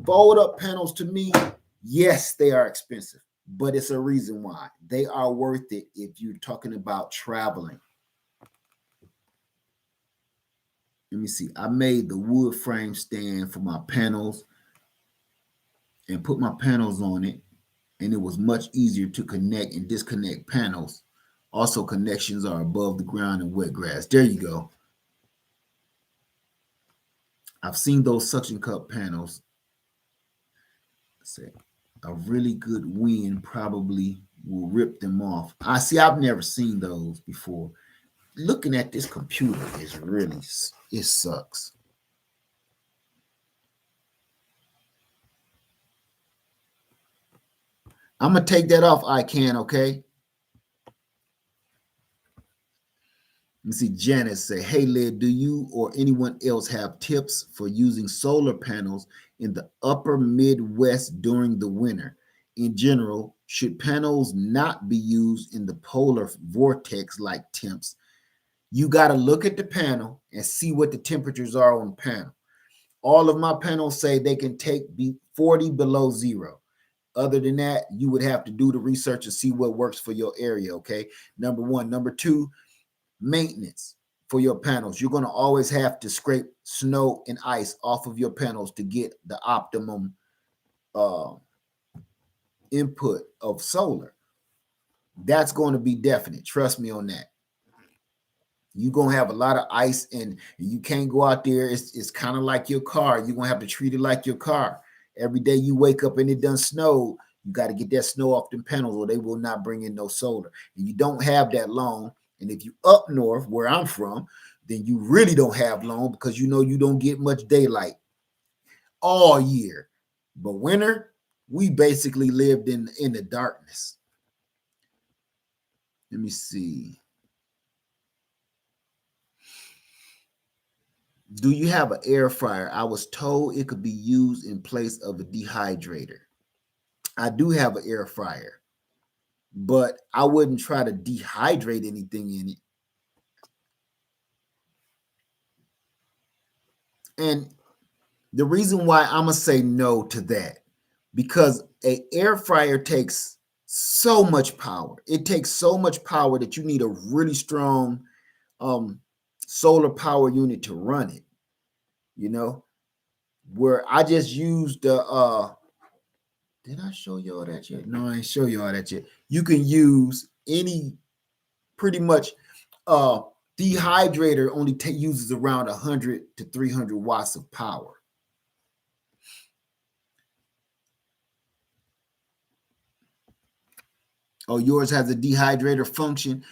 [SPEAKER 1] fold-up panels, to me, yes, they are expensive, but it's a reason why. They are worth it if you're talking about traveling. Let me see. I made the wood frame stand for my panels and put my panels on it, and it was much easier to connect and disconnect panels. Also, connections are above the ground and wet grass. There you go. I've seen those suction cup panels. Say, a really good wind probably will rip them off. I've never seen those before. Looking at this computer is really, it sucks. I'm gonna take that off. I can, okay? Let me see. Janice say, "Hey, Lid, do you or anyone else have tips for using solar panels in the upper Midwest during the winter? In general, should panels not be used in the polar vortex like temps? You got to look at the panel and see what the temperatures are on the panel. All of my panels say they can take 40 below zero. Other than that, you would have to do the research and see what works for your area, okay? Number one. Number two, maintenance for your panels. You're going to always have to scrape snow and ice off of your panels to get the optimum uh, input of solar. That's going to be definite. Trust me on that. You're going to have a lot of ice and you can't go out there. It's kind of like your car. You're going to have to treat it like your car. Every day you wake up and it done snowed, you got to get that snow off them panels or they will not bring in no solar. And you don't have that long. And if you up north, where I'm from, then you really don't have long because you know you don't get much daylight all year. But winter, we basically lived in the darkness. Let me see. Do you have an air fryer? I was told it could be used in place of a dehydrator. I do have an air fryer, but I wouldn't try to dehydrate anything in it. And the reason why I'm going to say no to that, because an air fryer takes so much power. It takes so much power that you need a really strong solar power unit to run it, you know, where I just used the, did I show you all that yet? No, I ain't show you all that yet. You can use any pretty much dehydrator only uses around 100 to 300 watts of power. Oh, yours has a dehydrator function,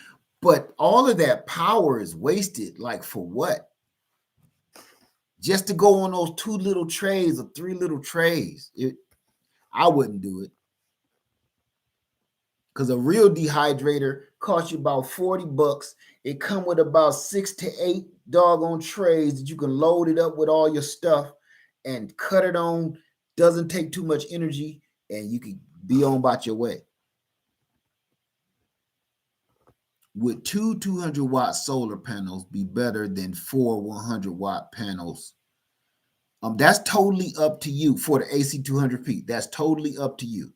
[SPEAKER 1] but all of that power is wasted. Like for what? Just to go on those 2 little trays or 3 little trays. I wouldn't do it. Because a real dehydrator costs you about 40 bucks. It come with about 6 to 8 doggone trays that you can load it up with all your stuff and cut it on. Doesn't take too much energy and you can be on about your way. Would 2 200-watt solar panels be better than 4 100-watt panels? That's totally up to you for the AC 200P. That's totally up to you.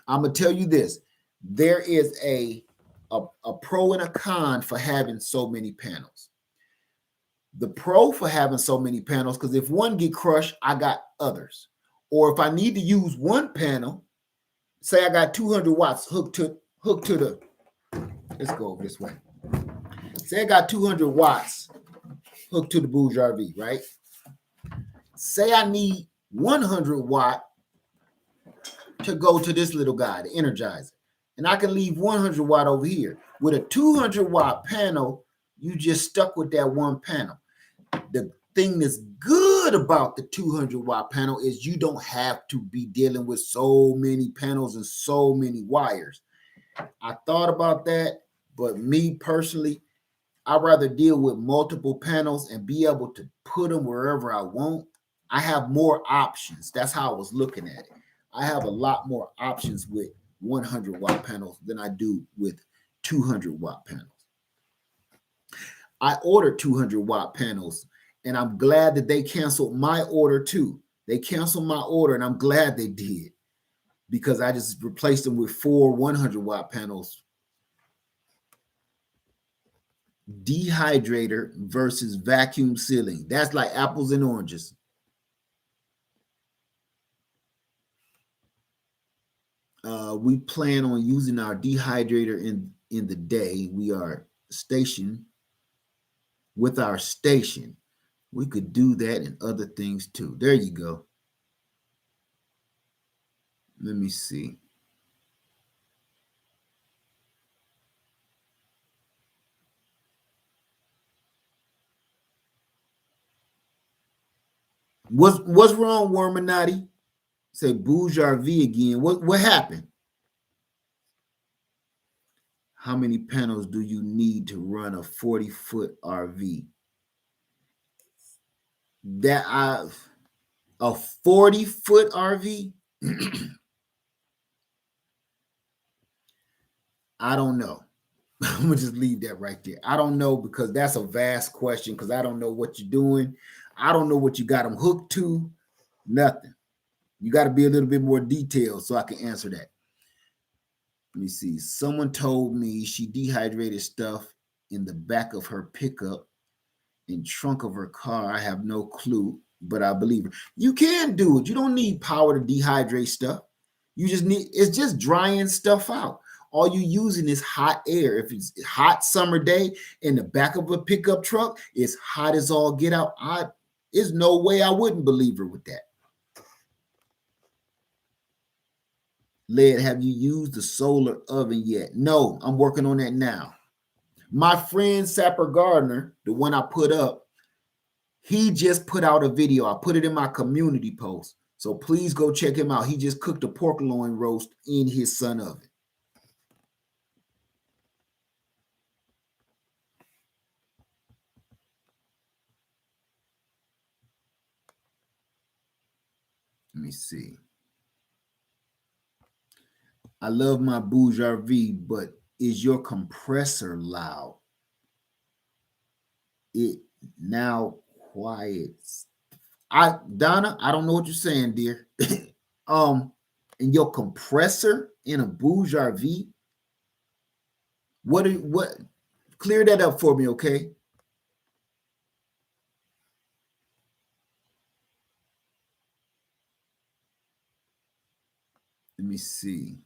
[SPEAKER 1] I'm going to tell you this. There is a pro and a con for having so many panels. The pro for having so many panels, because if one get crushed, I got others. Or if I need to use one panel, say I got 200 watts hooked to the, let's go this way. Say I got 200 watts hooked to the Bouge RV, right? Say I need 100 watt to go to this little guy, the Energizer. And I can leave 100 watt over here. With a 200 watt panel, you just stuck with that one panel. The thing that's good about the 200 watt panel is you don't have to be dealing with so many panels and so many wires. I thought about that, but me personally, I'd rather deal with multiple panels and be able to put them wherever I want. I have more options. That's how I was looking at it. I have a lot more options with 100 watt panels than I do with 200 watt panels. I ordered 200 watt panels and I'm glad that they canceled my order too. They canceled my order and I'm glad they did because I just replaced them with 4 100 watt panels. Dehydrator versus vacuum sealing. That's like apples and oranges. We plan on using our dehydrator in the day. We are stationed with our station. We could do that and other things too. There you go. Let me see. What's wrong, Worminati? Say Bouge RV again. What happened? How many panels do you need to run a 40-foot RV? A 40-foot RV? I don't know. I'm gonna just leave that right there. I don't know, because that's a vast question, because I don't know what you're doing. I don't know what you got them hooked to. Nothing. You got to be a little bit more detailed so I can answer that. Let me see. Someone told me she dehydrated stuff in the back of her pickup and trunk of her car. I have no clue, but I believe her. You can do it. You don't need power to dehydrate stuff. You just need, it's just drying stuff out. All you using is hot air. If it's a hot summer day in the back of a pickup truck, it's hot as all get out. There's no way I wouldn't believe her with that. Led, have you used the solar oven yet? No, I'm working on that now. My friend Sapper Gardner, the one I put up, he just put out a video. I put it in my community post. So please go check him out. He just cooked a pork loin roast in his sun oven. Let me see. I love my Bouge RV, but is your compressor loud? It now quiets. Donna, I don't know what you're saying, dear. And your compressor in a Bouge RV? What clear that up for me, okay? Let me see.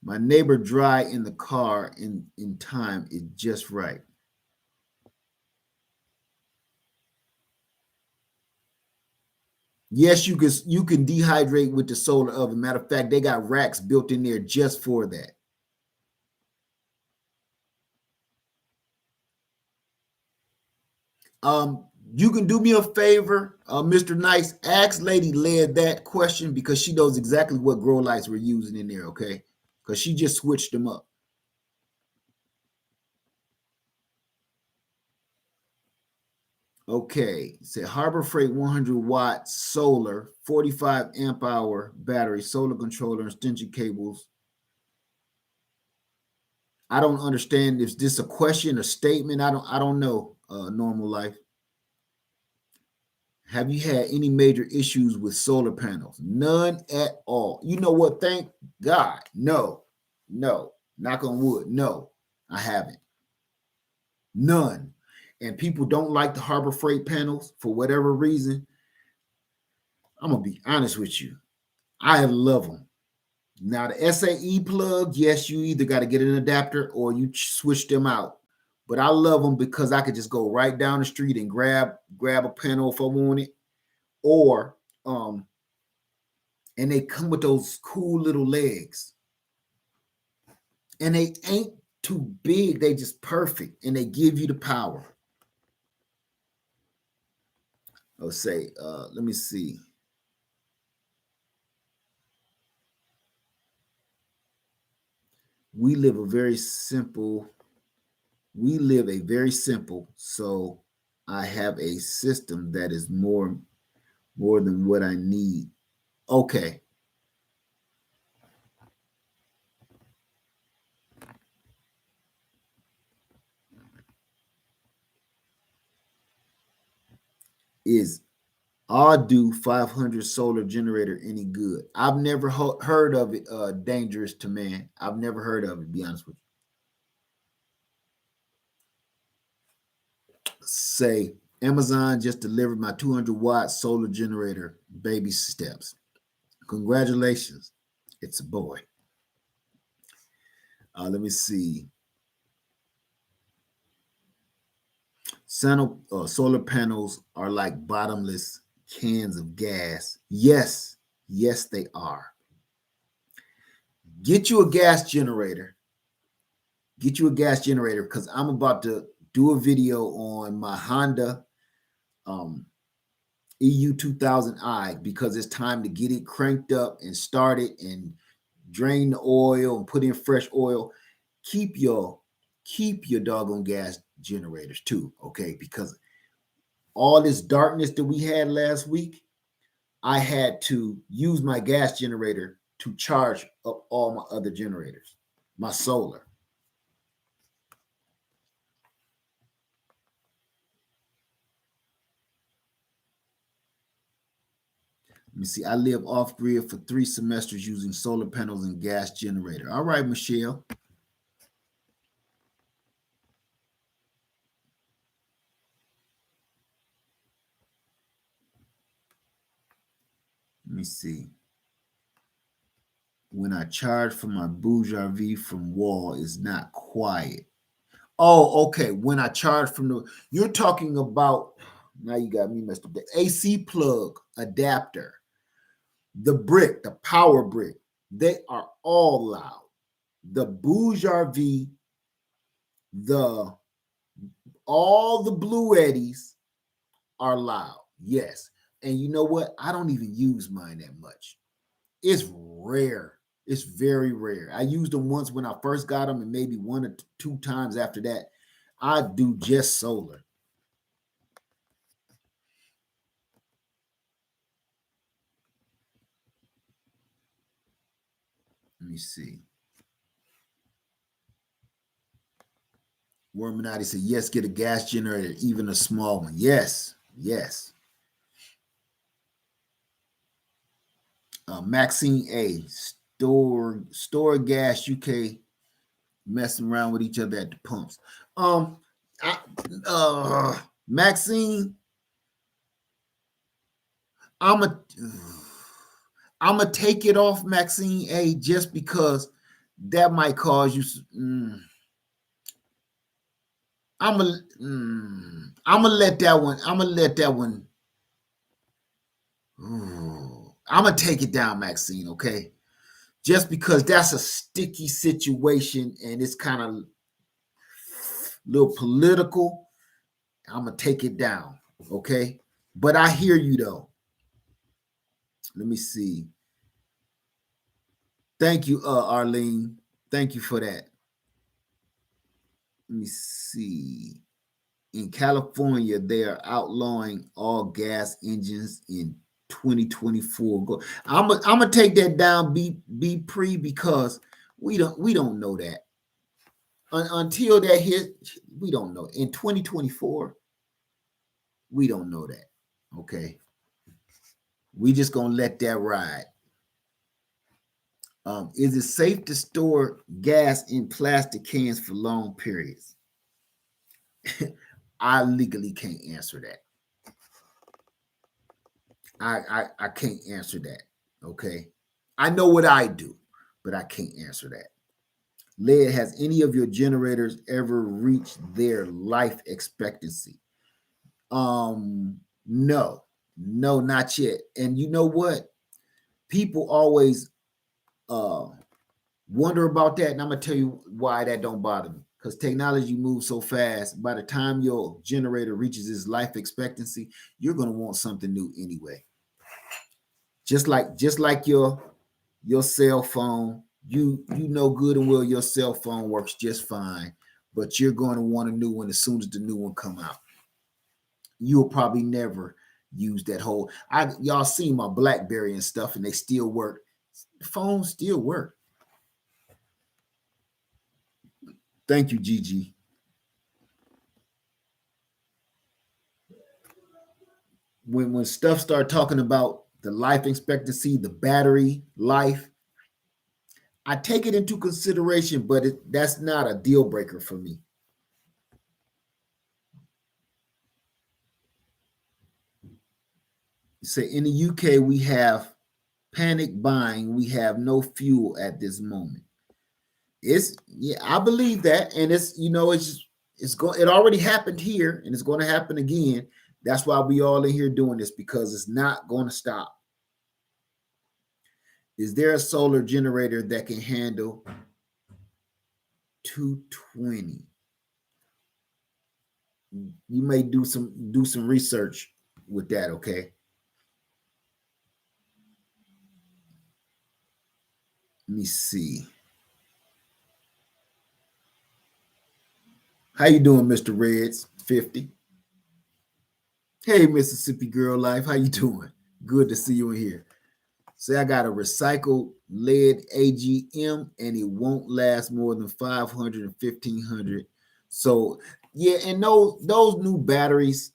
[SPEAKER 1] My neighbor dry in the car in time is just right. Yes, you can dehydrate with the solar oven. Matter of fact, they got racks built in there just for that. You can do me a favor, Mr. Nice. Ask Lady Led that question, because she knows exactly what grow lights we're using in there, okay? Because she just switched them up. Okay, say Harbor Freight 100-watt solar, 45 amp hour battery, solar controller, extension cables. I don't understand. Is this a question or statement? I don't know. Normal life. Have you had any major issues with solar panels? None at all. You know what? Thank God. No. Knock on wood. No, I haven't. None. And people don't like the Harbor Freight panels for whatever reason. I'm gonna be honest with you. I love them. Now the SAE plug, yes, you either got to get an adapter or you switch them out. But I love them because I could just go right down the street and grab a panel if I want it, or and they come with those cool little legs, and they ain't too big. They just perfect, and they give you the power. Let's say, let me see. We live a very simple, so I have a system that is more than what I need. Okay. Is do 500 solar generator any good? I've never heard of it. Dangerous to man. I've never heard of it, to be honest with you. Say Amazon just delivered my 200-watt solar generator. Baby steps. Congratulations. It's a boy. Let me see. Solar panels are like bottomless cans of gas. Yes, they are. Get you a gas generator. Because I'm about to do a video on my Honda EU 2000i, because it's time to get it cranked up and started and drain the oil and put in fresh oil. Keep your doggone gas generators too, okay? Because all this darkness that we had last week, I had to use my gas generator to charge up all my other generators, my solar. Let me see. I live off grid for 3 semesters using solar panels and gas generator. All right, Michelle. Let me see. When I charge from my Bouge from wall, is not quiet. Oh, okay. When I charge from the, you're talking about, now you got me messed up. The AC plug adapter, the brick, the power brick, they are all loud. The Bouge the all the Blue Eddies are loud. Yes. And you know what? I don't even use mine that much. It's rare. It's very rare. I used them once when I first got them, and maybe 1 or 2 times after that. I do just solar. Let me see. Worminati said, yes, get a gas generator, even a small one. Yes, yes. Maxine A, store gas UK messing around with each other at the pumps. I, Maxine, I'm gonna take it off Maxine A just because that might cause you. I'm gonna let that one. I'm gonna let that one. I'm gonna take it down, Maxine. Okay, just because that's a sticky situation and it's kind of a little political. I'm gonna take it down. Okay, but I hear you though. Let me see. Thank you, Arlene. Thank you for that. Let me see. In California, they are outlawing all gas engines in 2024. I'm gonna take that down, be pre, because we don't know that until that hit. We don't know in 2024. We don't know that. Okay, we just gonna let that ride. Is it safe to store gas in plastic cans for long periods? I legally can't answer that. I can't answer that. Okay. I know what I do, but I can't answer that. Lead, has any of your generators ever reached their life expectancy? No, not yet. And you know what? People always wonder about that, and I'm gonna tell you why that don't bother me. Because technology moves so fast. By the time your generator reaches its life expectancy, you're gonna want something new anyway. Just like your cell phone, you know good and well your cell phone works just fine, but you're going to want a new one as soon as the new one come out. You'll probably never use that whole. Y'all seen my BlackBerry and stuff, and they still work. The phones still work. Thank you, Gigi. When stuff start talking about the life expectancy, the battery life, I take it into consideration, but that's not a deal breaker for me. Say in the UK, we have panic buying. We have no fuel at this moment. It's yeah, I believe that, and it already happened here, and it's going to happen again. That's why we all in here doing this, because it's not going to stop. Is there a solar generator that can handle 220? You may do some research with that, okay? Let me see. How you doing, Mr. Reds 50? Hey, Mississippi Girl Life, how you doing? Good to see you in here. Say I got a recycled lead AGM and it won't last more than 500 and 1500. So yeah, and those new batteries,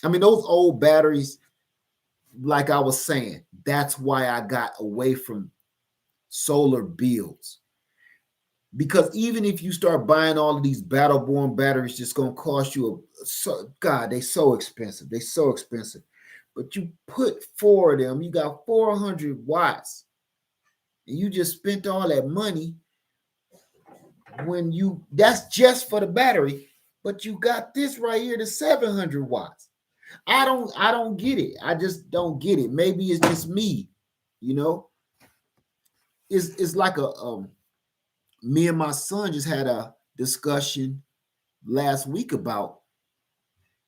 [SPEAKER 1] I mean those old batteries, like I was saying, that's why I got away from solar builds. Because even if you start buying all of these battle-born batteries, it's gonna cost you God, they so expensive. They so expensive. But you put 4 of them, you got 400 watts, and you just spent all that money when that's just for the battery, but you got this right here, the 700 watts. I don't get it. I just don't get it. Maybe it's just me, you know. It's like me and my son just had a discussion last week about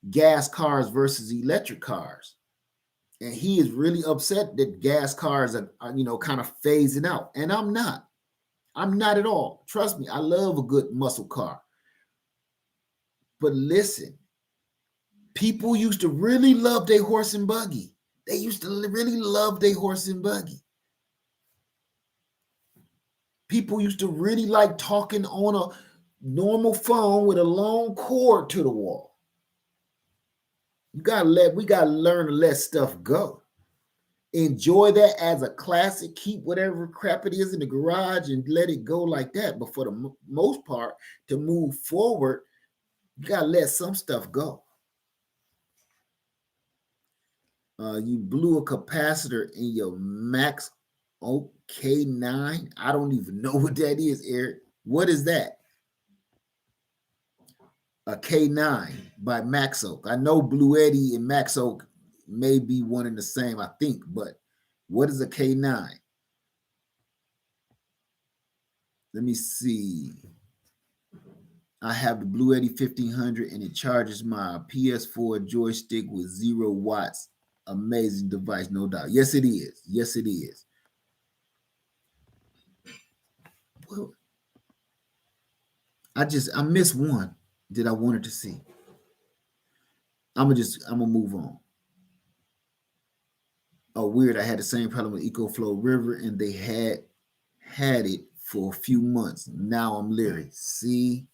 [SPEAKER 1] gas cars versus electric cars. And he is really upset that gas cars are kind of phasing out. And I'm not. I'm not at all. Trust me, I love a good muscle car. But listen, people used to really love their horse and buggy. They used to really love their horse and buggy. People used to really like talking on a normal phone with a long cord to the wall. We gotta learn to let stuff go. Enjoy that as a classic. Keep whatever crap it is in the garage and let it go like that. But for the most part, to move forward, you gotta let some stuff go. You blew a capacitor in your Max OK9. I don't even know what that is, Eric. What is that? A K9 by Max Oak. I know Blue Eddy and Max Oak may be one and the same, I think, but what is a K9? Let me see. I have the Blue Eddy 1500 and it charges my PS4 joystick with 0 watts. Amazing device, no doubt. Yes, it is. Yes, it is. Well, I missed one that I wanted to see. I'm gonna move on. Oh, weird. I had the same problem with EcoFlow River, and they had it for a few months. Now I'm leery. See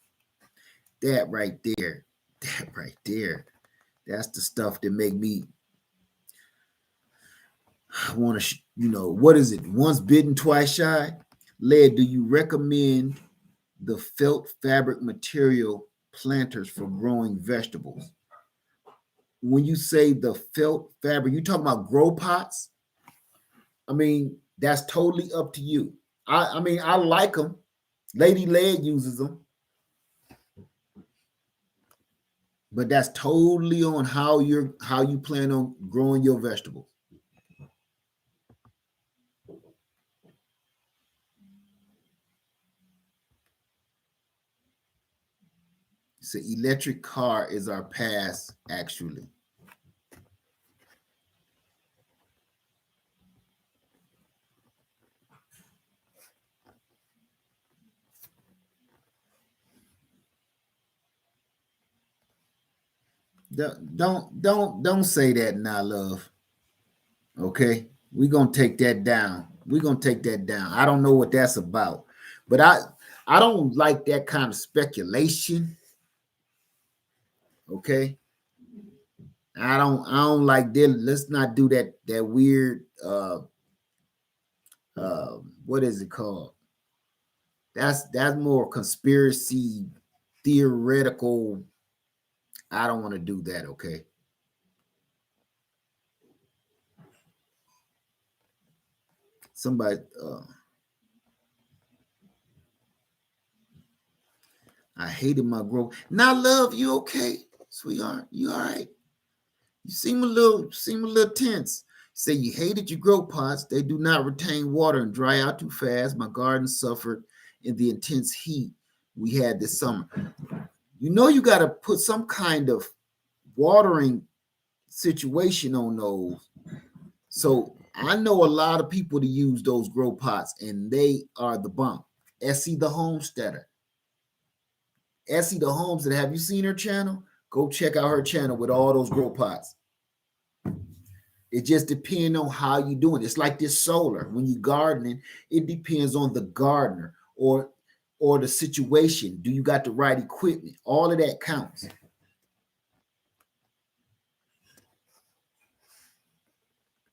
[SPEAKER 1] that right there. That right there. That's the stuff that make me want to, what is it? Once bitten, twice shy. Led, do you recommend the felt fabric material planters for growing vegetables? When you say the felt fabric, you talking about grow pots? I mean, that's totally up to you. I mean, I like them. Lady Led uses them. But that's totally on how you plan on growing your vegetables. So electric car is our past, actually. Don't say that now, love. Okay, we're gonna take that down. We're gonna take that down. I don't know what that's about, but I don't like that kind of speculation. Okay, I don't like that. Let's not do that weird what is it called? That's more conspiracy theoretical. I don't want to do that, okay? Somebody I hated my growth. Now, love, you okay, sweetheart? You all right? You seem a little tense. You say you hated your grow pots. They do not retain water and dry out too fast. My garden suffered in the intense heat we had this summer. You know you got to put some kind of watering situation on those. So I know a lot of people to use those grow pots, and they are the bomb. Essie the Homesteader. Essie the Homesteader. Have you seen her channel? Go check out her channel with all those grow pots. It just depends on how you're doing. It's like this solar. When you're gardening, it depends on the gardener or the situation. Do you got the right equipment? All of that counts.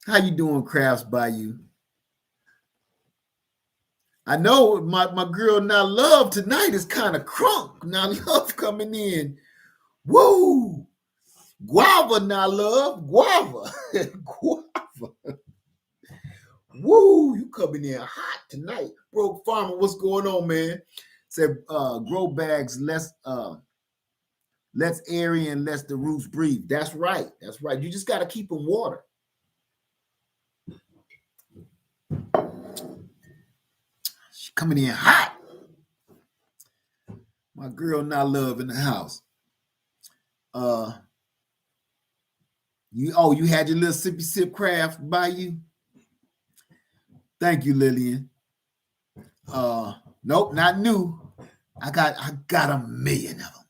[SPEAKER 1] How you doing, Crafts by You? I know my girl Now Love tonight is kind of crunk. Now Love coming in. Woo! Guava, Now Love. Guava. Guava. Woo! You coming in hot tonight. Broke Farmer, what's going on, man? Said grow bags less airy and lets the roots breathe. That's right. That's right. You just got to keep them water. She coming in hot. My girl Now Love in the house. You had your little sippy sip craft by you. Thank you, Lillian. Nope, not new. I got a million of them.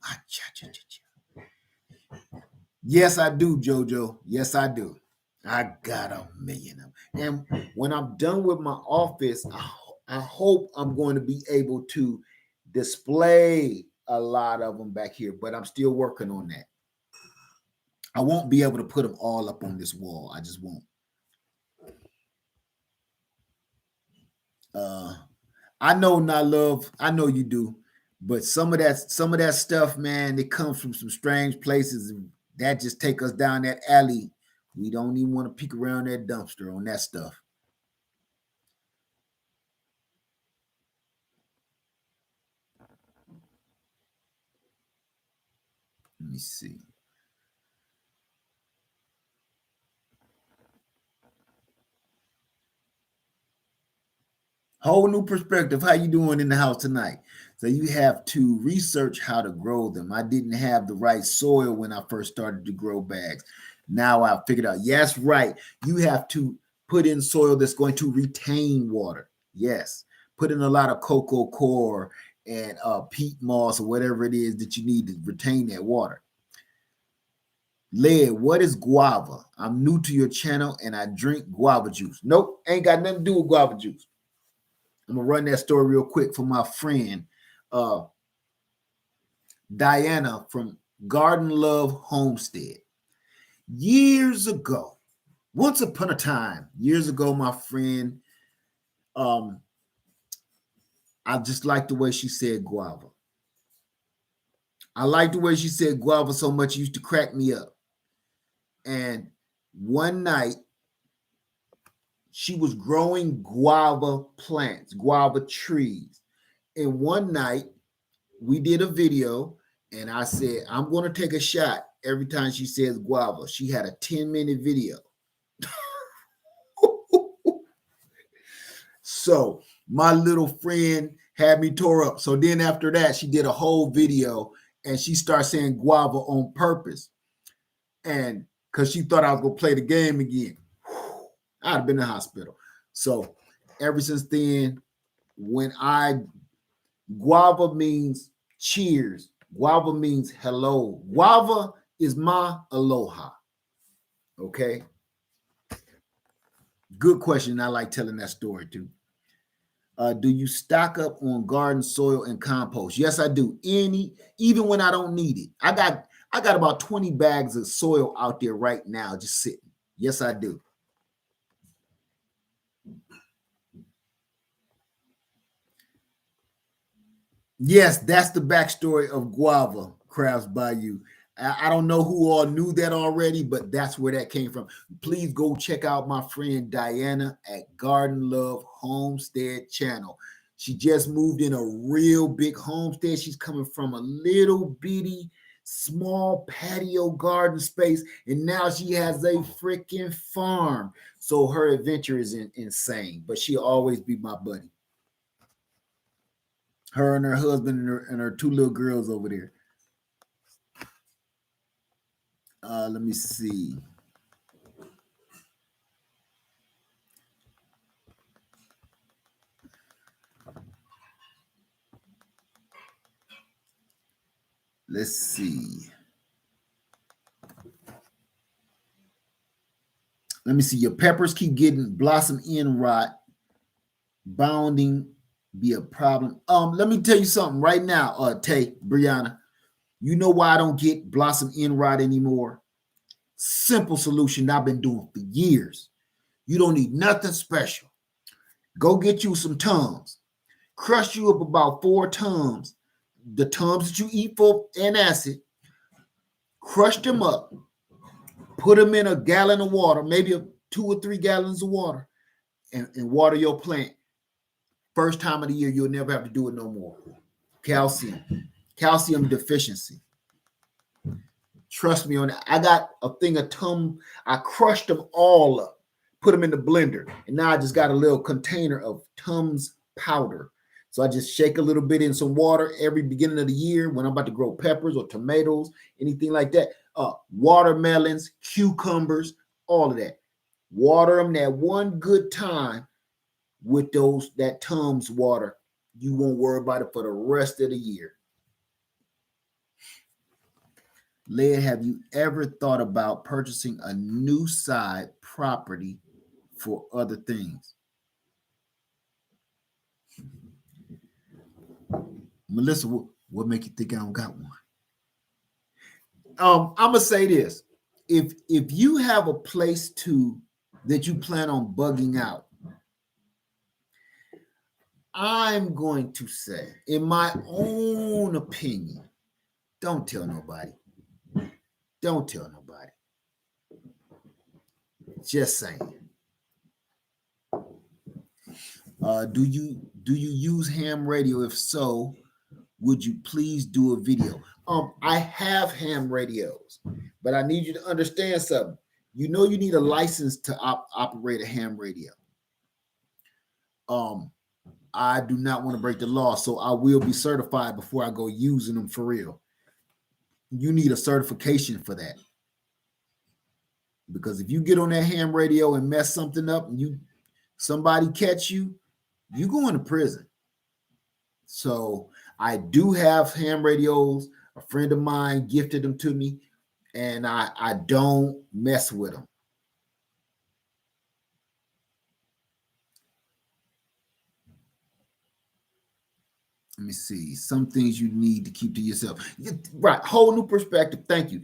[SPEAKER 1] Yes, I do, JoJo. Yes, I do. I got a million of them. And when I'm done with my office, I hope I'm going to be able to display a lot of them back here, but I'm still working on that. I won't be able to put them all up on this wall. I just won't. I know, Not Love. I know you do, but some of that stuff, man, it comes from some strange places that just take us down that alley. We don't even want to peek around that dumpster on that stuff. Let me see. Whole new perspective. How you doing in the house tonight? So you have to research how to grow them. I didn't have the right soil when I first started to grow bags. Now I figured out. Yes, right. You have to put in soil that's going to retain water. Yes. Put in a lot of cocoa coir and peat moss or whatever it is that you need to retain that water. Lead, what is guava? I'm new to your channel and I drink guava juice. Nope, ain't got nothing to do with guava juice. I'm gonna run that story real quick for my friend Diana from Garden Love Homestead. Years ago, once upon a time, years ago, my friend, I just liked the way she said guava. I liked the way she said guava so much it used to crack me up. And one night, she was growing guava plants, guava trees. And one night, we did a video, and I said, I'm going to take a shot every time she says guava. She had a 10-minute video. So my little friend had me tore up. So then after that, she did a whole video, and she started saying guava on purpose. And because she thought I was going to play the game again. I'd have been in the hospital. So ever since then, guava means cheers. Guava means hello. Guava is my aloha. Okay. Good question. I like telling that story too. Do you stock up on garden soil and compost? Yes, I do. Even when I don't need it. I got about 20 bags of soil out there right now just sitting. Yes, I do. Yes, that's the backstory of guava, Crafts by You. I don't know who all knew that already, but that's where that came from. Please go check out my friend Diana at Garden Love Homestead channel. She just moved in a real big homestead. She's coming from a little bitty, small patio garden space, and now she has a freaking farm. So her adventure is insane, but she'll always be my buddy. Her and her husband and her two little girls over there. Let me see. Let's see. Let me see. Your peppers keep getting blossom end rot. Bounding be a problem. Let me tell you something right now, Tay, Brianna. You know why I don't get blossom end rot anymore? Simple solution I've been doing for years. You don't need nothing special. Go get you some Tums. Crush you up about 4 Tums. The Tums that you eat for antacid. Crush them up. Put them in a gallon of water, maybe 2 or 3 gallons of water, and water your plant. First time of the year, you'll never have to do it no more. Calcium deficiency. Trust me on that. I got a thing of Tum. I crushed them all up, put them in the blender, and now I just got a little container of Tums powder. So I just shake a little bit in some water every beginning of the year when I'm about to grow peppers or tomatoes, anything like that. Watermelons, cucumbers, all of that. Water them that one good time with that Tums water. You won't worry about it for the rest of the year. Led, have you ever thought about purchasing a new side property for other things? Melissa, what make you think I don't got one? I'm gonna say this: if you have a place that you plan on bugging out, I'm going to say, in my own opinion, don't tell nobody. Don't tell nobody. Just saying. Do you use ham radio? If so, would you please do a video? I have ham radios, but I need you to understand something. You know you need a license to operate a ham radio. I do not want to break the law, so I will be certified before I go using them for real. You need a certification for that. Because if you get on that ham radio and mess something up and somebody catch you, you go into prison. So I do have ham radios. A friend of mine gifted them to me, and I don't mess with them. Let me see. Some things you need to keep to yourself. Right. Whole new perspective. Thank you.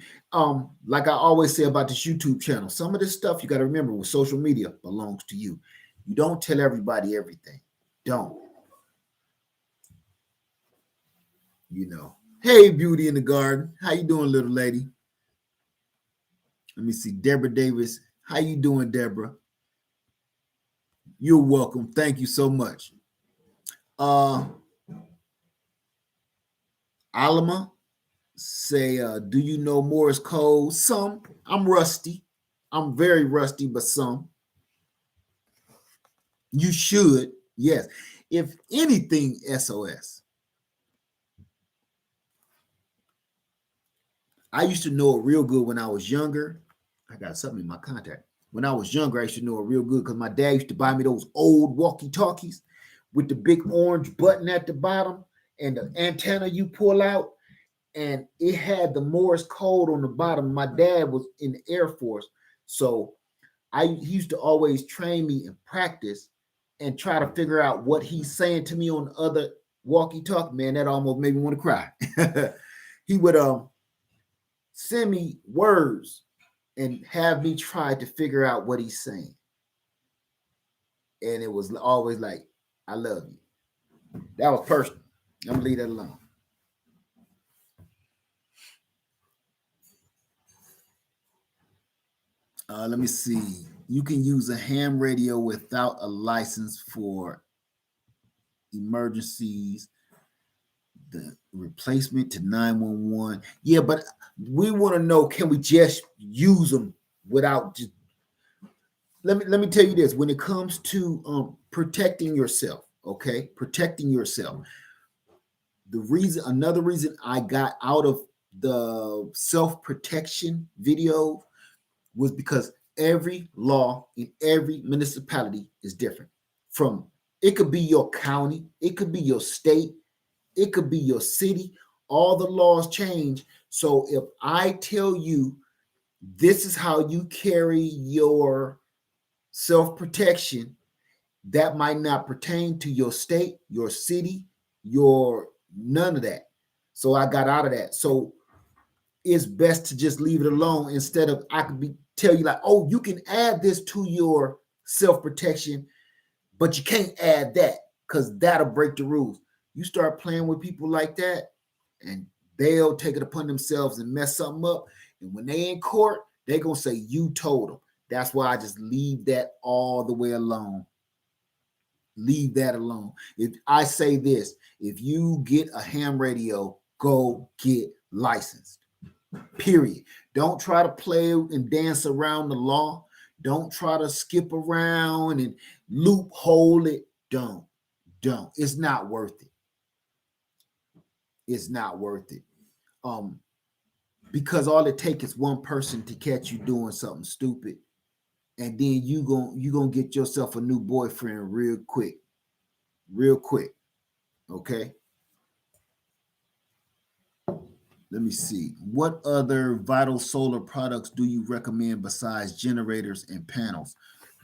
[SPEAKER 1] Like I always say about this YouTube channel, some of this stuff you got to remember with social media belongs to you. You don't tell everybody everything. Don't. Hey, Beauty in the Garden. How you doing, little lady? Let me see. Deborah Davis. How you doing, Deborah? You're welcome. Thank you so much. Alama say, do you know Morse code? Some. I'm rusty. I'm very rusty, but some. You should. Yes. If anything, SOS. I used to know it real good when I was younger. I got something in my contact. When I was younger, I used to know it real good because my dad used to buy me those old walkie-talkies with the big orange button at the bottom and the antenna you pull out, and it had the Morse code on the bottom. My dad was in the Air Force, so he used to always train me in practice and try to figure out what he's saying to me on the other walkie-talkie. Man, that almost made me want to cry. He would send me words and have me try to figure out what he's saying. And it was always like, I love you. That was personal. I'm going to leave that alone. Let me see. You can use a ham radio without a license for emergencies. The replacement to 911. Yeah, but we want to know, can we just use them without just... Let me tell you this. When it comes to protecting yourself, okay? Protecting yourself. Another reason I got out of the self-protection video was because every law in every municipality is different. It could be your county, it could be your state, it could be your city. all the laws change. So if I tell you this is how you carry your self-protection, that might not pertain to your state, your city, your none of that. So I got out of that. So it's best to just leave it alone instead of I could tell you like, oh, you can add this to your self-protection, but you can't add that because that'll break the rules. You start playing with people like that, and they'll take it upon themselves and mess something up. And when they in court, they're gonna say you told them. That's why I just leave that all the way alone. Leave that alone. If I say this, if you get a ham radio, go get licensed. Period. Don't try to play and dance around the law. Don't try to skip around and loophole it. Don't. It's not worth it. It's not worth it. Because all it takes is one person to catch you doing something stupid, and then you gonna get yourself a new boyfriend real quick. Okay. Let me see. What other vital solar products do you recommend besides generators and panels?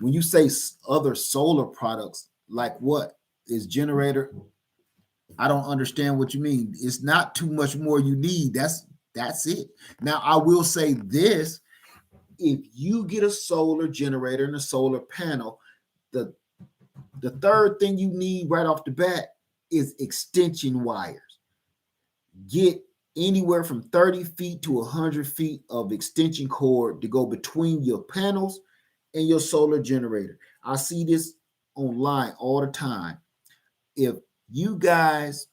[SPEAKER 1] When you say other solar products, like what is generator? I don't understand what you mean. It's not too much more you need. That's it. Now, I will say this. If you get a solar generator and a solar panel, the third thing you need right off the bat is extension wires. Get anywhere from 30 feet to 100 feet of extension cord to go between your panels and your solar generator. I see this online all the time. If you guys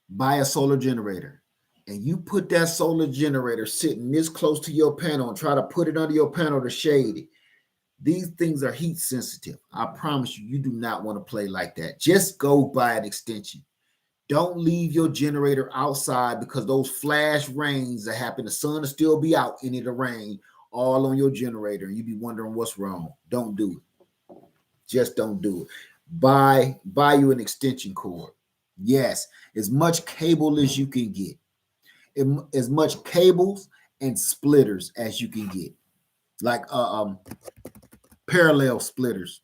[SPEAKER 1] buy a solar generator and you put that solar generator sitting this close to your panel and try to put it under your panel to shade it, these things are heat sensitive. I promise you, you do not want to play like that. Just go buy an extension. Don't leave your generator outside because those flash rains that happen, the sun will still be out and it'll rain all on your generator and you be wondering what's wrong. Don't do it. Just don't do it. Buy you an extension cord. Yes, as much cable as you can get. As much cables and splitters as you can get. Like parallel splitters.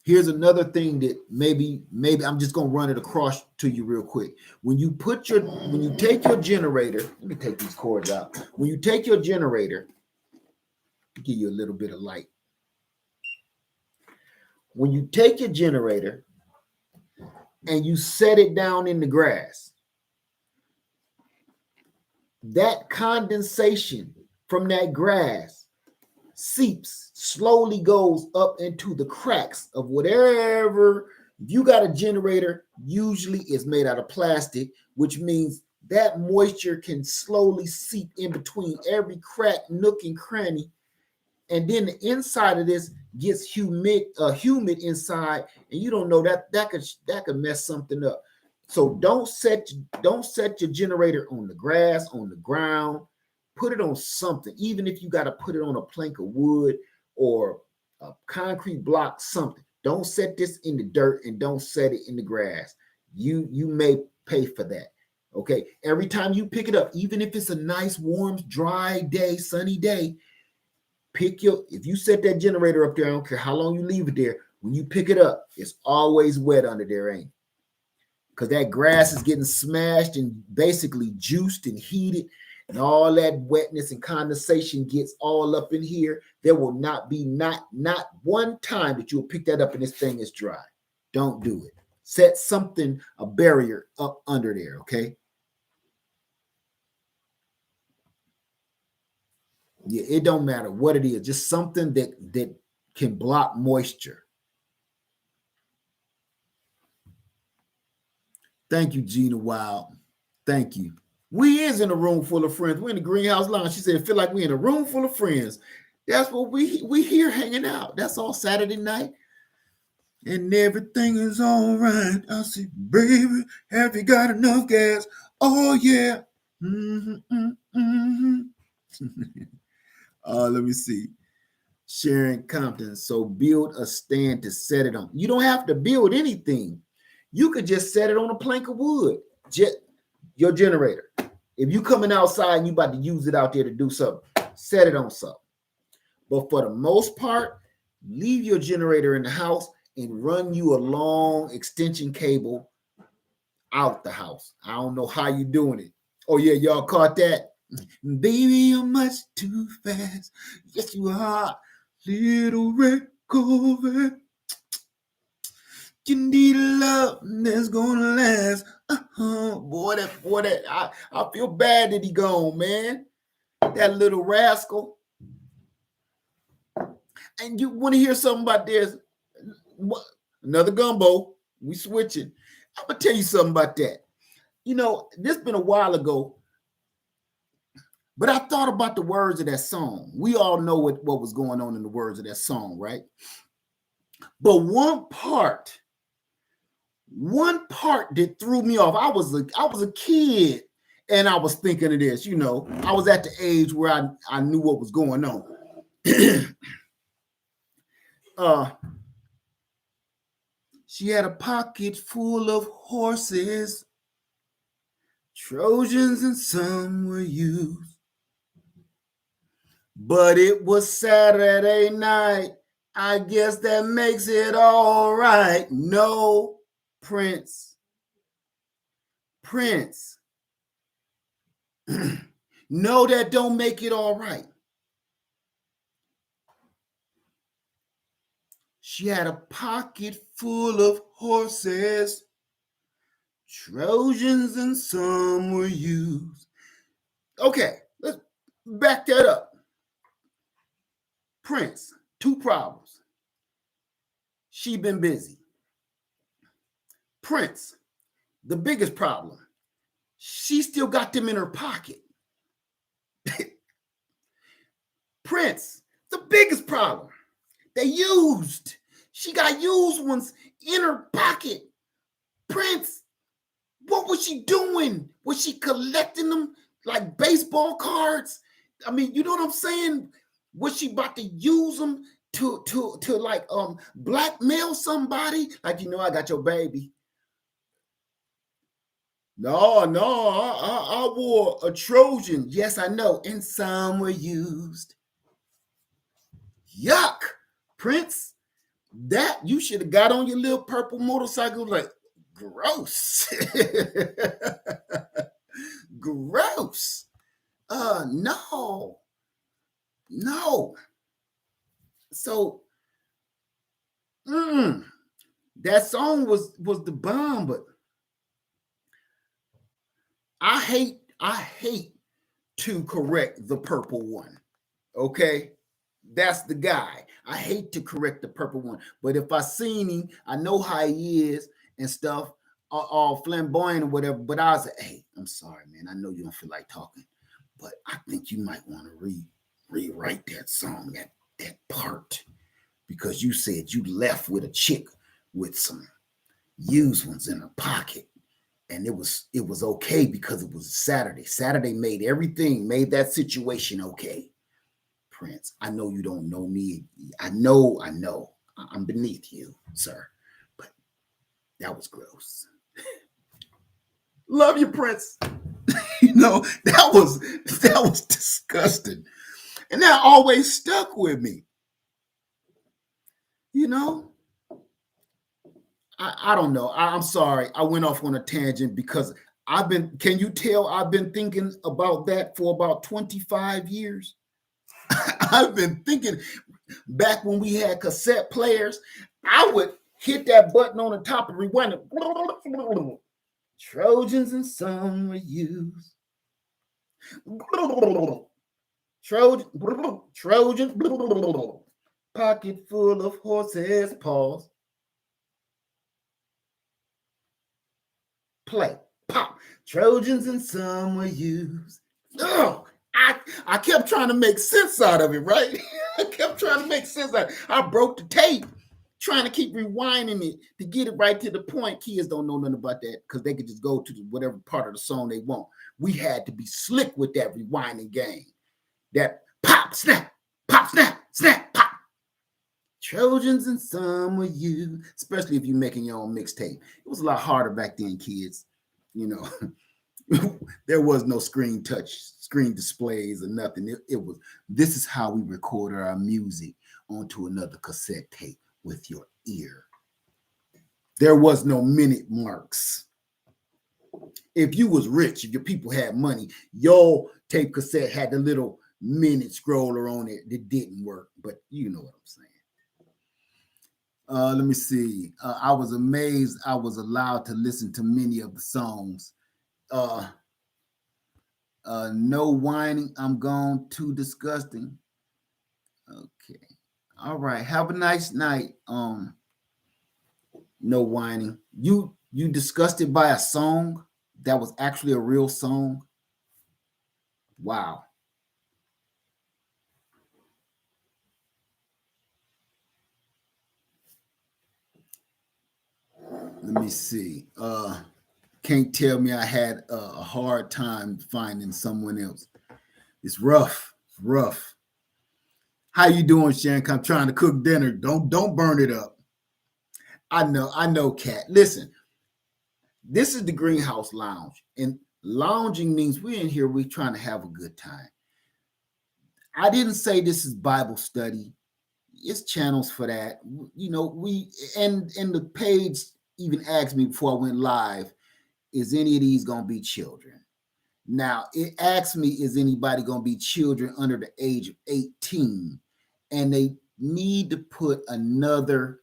[SPEAKER 1] Here's another thing that maybe I'm just gonna run it across to you real quick. When you take your generator, let me take these cords out. When you take your generator, give you a little bit of light. When you take your generator and you set it down in the grass, that condensation from that grass seeps, slowly goes up into the cracks of whatever. If you got a generator, usually it's made out of plastic, which means that moisture can slowly seep in between every crack, nook, and cranny. And then the inside of this gets humid inside, and you don't know that could mess something up. So don't set your generator on the grass, on the ground. Put it on something, even if you got to put it on a plank of wood or a concrete block, something. Don't set this in the dirt and don't set it in the grass. You may pay for that. Okay. Every time you pick it up, even if it's a nice, warm, dry day, sunny day, if you set that generator up there, I don't care how long you leave it there, when you pick it up, it's always wet under there, ain't it? Because that grass is getting smashed and basically juiced and heated, and all that wetness and condensation gets all up in here. There will not be not one time that you'll pick that up and this thing is dry. Don't do it. Set something, a barrier up under there, okay? Yeah, it don't matter what it is, just something that can block moisture. Thank you, Gina Wild. Thank you. We is in a room full of friends. We're in the greenhouse lounge. She said, feel like we're in a room full of friends. That's what we here hanging out. That's all Saturday night. And everything is all right. I said, baby, have you got enough gas? Oh, yeah. Let me see. Sharon Compton. So build a stand to set it on. You don't have to build anything. You could just set it on a plank of wood. Your generator. If you coming outside and you about to use it out there to do something, set it on something. But for the most part, leave your generator in the house and run you a long extension cable out the house. I don't know how you doing it. Oh yeah, y'all caught that? Baby, you're much too fast. Yes, you are. Little red Corvette. You need a love that's gonna last. Boy, I feel bad that he gone, man. That little rascal. And you want to hear something about this? Another gumbo. We switching. I'm gonna tell you something about that. You know, this been a while ago, but I thought about the words of that song. We all know what was going on in the words of that song, right? But one part that threw me off. I was a kid and I was thinking of this, you know. I was at the age where I knew what was going on. She had a pocket full of horses, Trojans, and some were used. But it was Saturday night. I guess that makes it all right. No, Prince. No, that don't make it all right. She had a pocket full of horses, Trojans, and some were used. Okay, let's back that up. Prince, 2 problems. She been busy. Prince, the biggest problem. She still got them in her pocket. Prince, the biggest problem. They used. She got used ones in her pocket. Prince, what was she doing? Was she collecting them like baseball cards? I mean, you know what I'm saying? Was she about to use them to like blackmail somebody? Like, you know, I got your baby. No, I wore a Trojan. Yes, I know. And some were used. Yuck, Prince. That you should have got on your little purple motorcycle. Like, gross. Gross. No. So, that song was the bomb, but I hate to correct the purple one. Okay, that's the guy. I hate to correct the purple one, but if I seen him, I know how he is and stuff, all flamboyant or whatever. But I was like, hey, I'm sorry, man. I know you don't feel like talking, but I think you might want to rewrite that song, that part, because you said you left with a chick with some used ones in her pocket. And it was okay because it was Saturday. Saturday made that situation okay. Prince, I know you don't know me. I know. I'm beneath you, sir. But that was gross. Love you, Prince. You know, that was disgusting. And that always stuck with me. You know? I don't know. I'm sorry. I went off on a tangent because can you tell I've been thinking about that for about 25 years? I've been thinking back when we had cassette players, I would hit that button on the top and rewind it. Trojans and some were used. Trojan, pocket full of horses, pause. Play, pop, Trojans and some were used. Oh, I kept trying to make sense out of it, right? I kept trying to make sense out of it. I broke the tape, trying to keep rewinding it to get it right to the point. Kids don't know nothing about that because they could just go to whatever part of the song they want. We had to be slick with that rewinding game. That pop, snap, snap, pop. Trojans and some of you, especially if you're making your own mixtape. It was a lot harder back then, kids. You know, there was no screen displays or nothing. It was, this is how we recorded our music onto another cassette tape with your ear. There was no minute marks. If you was rich, if your people had money, your tape cassette had the little minute scroller on it that didn't work. But you know what I'm saying. Let me see. I was amazed I was allowed to listen to many of the songs. No whining. I'm gone. Too disgusting. Okay. All right. Have a nice night. No whining. You disgusted by a song that was actually a real song? Wow. Let me see. Can't tell me I had a hard time finding someone else. It's rough. It's rough. How you doing, Shank? I'm trying to cook dinner. Don't burn it up. I know, Kat. Listen, this is the Greenhouse Lounge, and lounging means we're in here. We're trying to have a good time. I didn't say this is Bible study. It's channels for that. You know, we and the page even asked me before I went live, is any of these gonna be children? Now it asked me, is anybody gonna be children under the age of 18? And they need to put another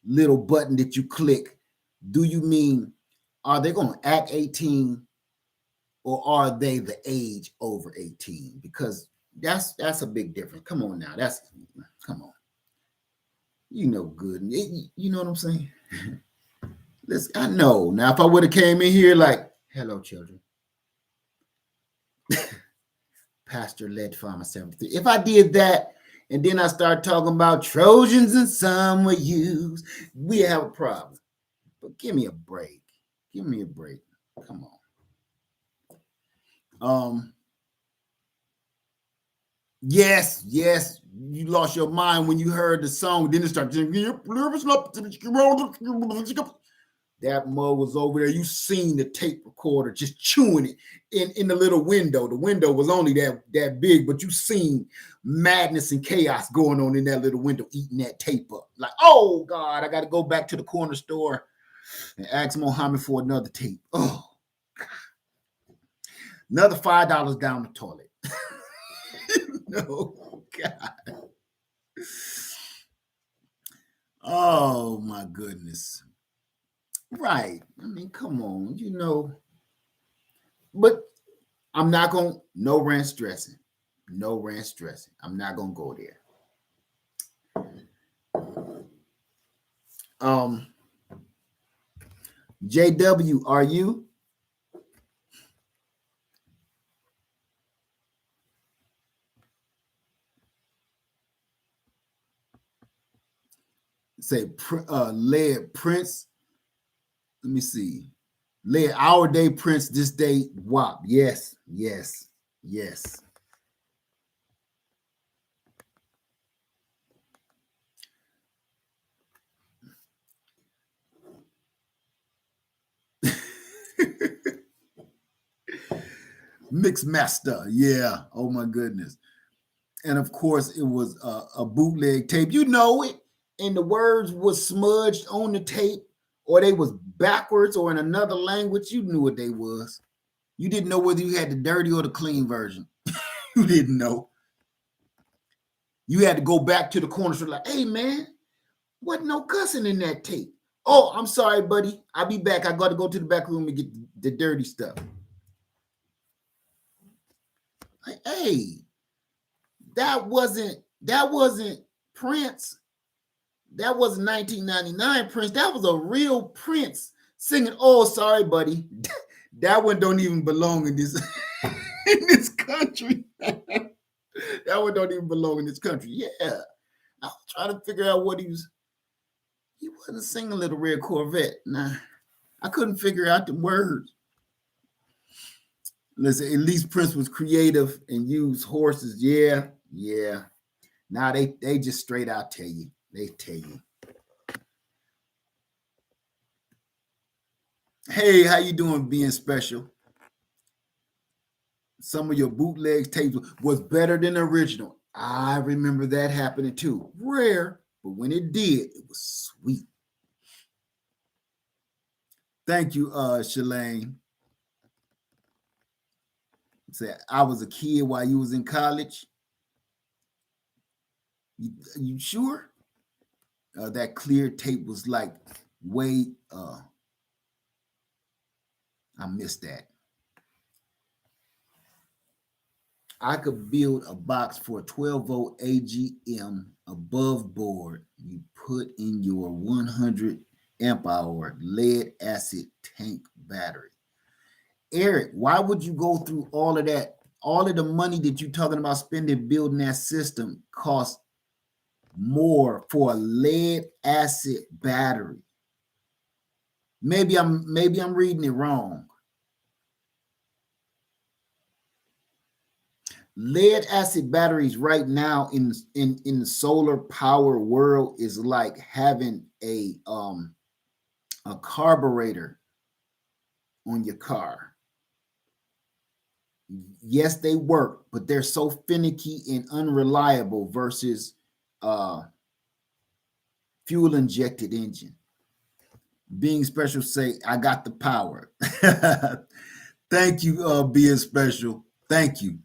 [SPEAKER 1] little button that you click. Do you mean, are they gonna act 18 or are they the age over 18? Because that's a big difference. Come on now. Come on. You know good. You know what I'm saying? Listen, I know. Now, if I would have came in here like, hello, children. Pastor led Farmer 73. If I did that, and then I start talking about Trojans and some were used, we have a problem. But give me a break. Give me a break. Come on. Yes, you lost your mind when you heard the song. Then it started. That mug was over there. You seen the tape recorder just chewing it in the little window. The window was only that big, but you seen madness and chaos going on in that little window, eating that tape up. Like, oh God, I got to go back to the corner store and ask Mohammed for another tape. Oh, God. Another $5 down the toilet. No, God. Oh my goodness. Right. I mean, come on, you know. But I'm not going to, no rant stressing. No rant stressing. I'm not going to go there. JW, are you? Say, led Prince. Let me see. Led our day Prince, this day WAP. Yes. Mix master. Yeah. Oh my goodness. And of course, it was a bootleg tape. You know it. And the words was smudged on the tape, or they was backwards or in another language. You knew what they was. You didn't know whether you had the dirty or the clean version. You didn't know. You had to go back to the corner store like, hey man, wasn't no cussing in that tape. Oh, I'm sorry, buddy. I'll be back. I got to go to the back room and get the dirty stuff. Like, hey, that wasn't Prince. That wasn't 1999 Prince. That was a real Prince singing. Oh, sorry, buddy. That one don't even belong in this in this country. That one don't even belong in this country. Yeah, I was trying to figure out what he was. He wasn't singing Little Red Corvette. Nah, I couldn't figure out the words. Listen, at least Prince was creative and used horses. Yeah. Now they just straight out tell you. They tell you, hey, how you doing being special? Some of your bootleg tapes was better than the original. I remember that happening too. Rare, but when it did, it was sweet. Thank you, Shalane. Say I was a kid while you was in college. You sure? That clear tape was like, wait, I missed that. I could build a box for a 12-volt AGM above board. You put in your 100 amp hour lead acid tank battery. Eric, why would you go through all of that? All of the money that you're talking about spending building that system costs more for a lead acid battery. Maybe I'm reading it wrong. Lead acid batteries right now in the solar power world is like having a carburetor on your car. Yes, they work, but they're so finicky and unreliable versus fuel injected engine. Being special say, I got the power. Thank you, being special. Thank you.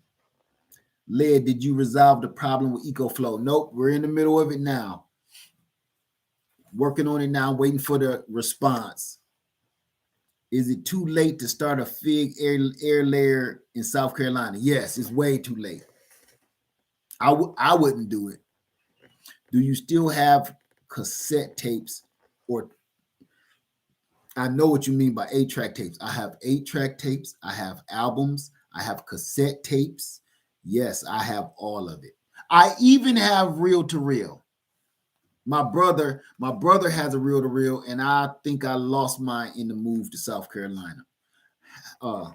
[SPEAKER 1] Lead, did you resolve the problem with EcoFlow? Nope, we're in the middle of it now. Working on it now, waiting for the response. Is it too late to start a FIG air layer in South Carolina? Yes, it's way too late. I wouldn't do it. Do you still have cassette tapes? Or I know what you mean by 8-track tapes. I have 8-track tapes. I have albums. I have cassette tapes. Yes, I have all of it. I even have reel-to-reel. My brother has a reel-to-reel, and I think I lost mine in the move to South Carolina. I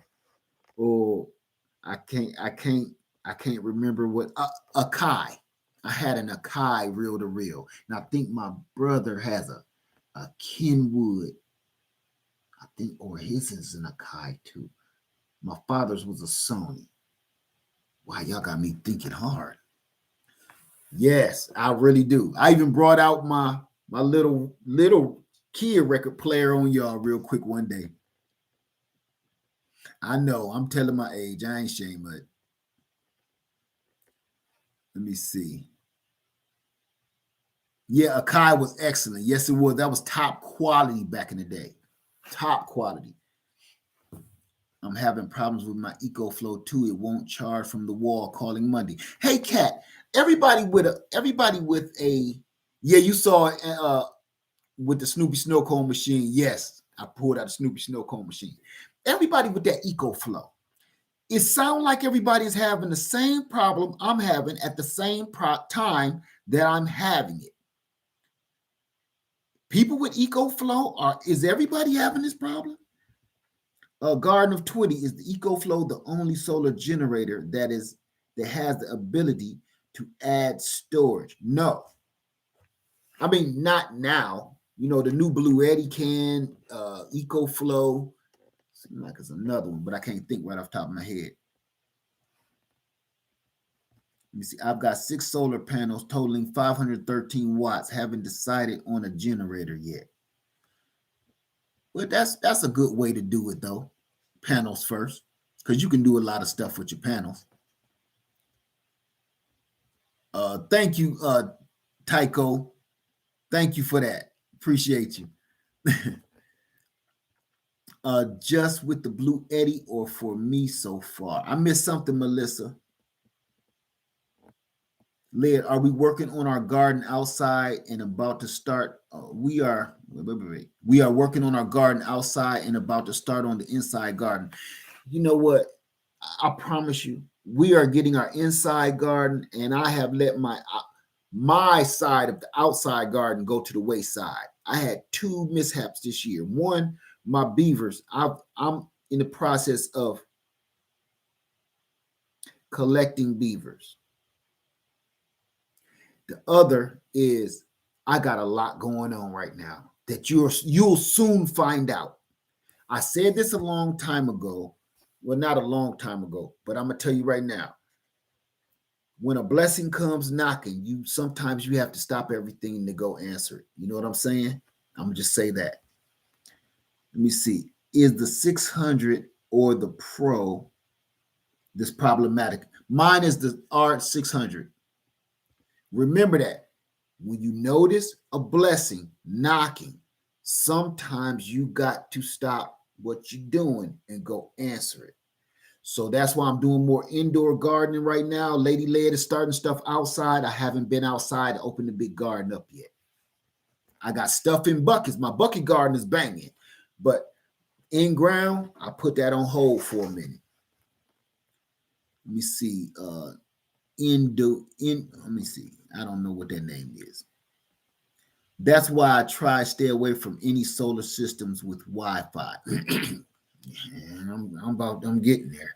[SPEAKER 1] can't remember what Akai. I had an Akai reel-to-reel, and I think my brother has a Kenwood. I think, or his is an Akai too. My father's was a Sony. Wow, y'all got me thinking hard. Yes, I really do. I even brought out my little kid record player on y'all real quick one day. I know I'm telling my age. I ain't ashamed of it. Let me see. Yeah, Akai was excellent. Yes, it was. That was top quality back in the day. Top quality. I'm having problems with my EcoFlow too. It won't charge from the wall. Calling Monday. Hey, Kat. Everybody with a yeah. You saw it with the Snoopy snow cone machine. Yes, I pulled out the Snoopy snow cone machine. Everybody with that EcoFlow. It sounds like everybody is having the same problem I'm having at the same time that I'm having it. People with EcoFlow is everybody having this problem? Garden of 20, is the EcoFlow the only solar generator that has the ability to add storage? No. I mean, not now. You know, the new Blue Eddy can, EcoFlow. Seems like it's another one, but I can't think right off the top of my head. Let me see. I've got 6 solar panels totaling 513 watts. Haven't decided on a generator yet. Well, that's a good way to do it, though. Panels first, because you can do a lot of stuff with your panels. Thank you, Tycho. Thank you for that. Appreciate you. Just with the Blue Eddy or for me so far? I missed something, Melissa. Led, are we working on our garden outside and about to start? We are working on our garden outside and about to start on the inside garden. You know what? I promise you, we are getting our inside garden, and I have let my side of the outside garden go to the wayside. I had 2 mishaps this year. One, my beavers. I'm in the process of collecting beavers. The other is I got a lot going on right now that you'll soon find out. I said this a long time ago. Well, not a long time ago, but I'm gonna tell you right now. When a blessing comes knocking, you sometimes you have to stop everything to go answer it. You know what I'm saying? I'm gonna just say that. Let me see. Is the 600 or the Pro this problematic? Mine is the R600. Remember that when you notice a blessing knocking, sometimes you got to stop what you're doing and go answer it. So that's why I'm doing more indoor gardening right now. Lady Led is starting stuff outside. I haven't been outside to open the big garden up yet. I got stuff in buckets. My bucket garden is banging, but in ground, I put that on hold for a minute. Let me see. Let me see. I don't know what that name is. That's why I try to stay away from any solar systems with Wi-Fi. I'm getting there.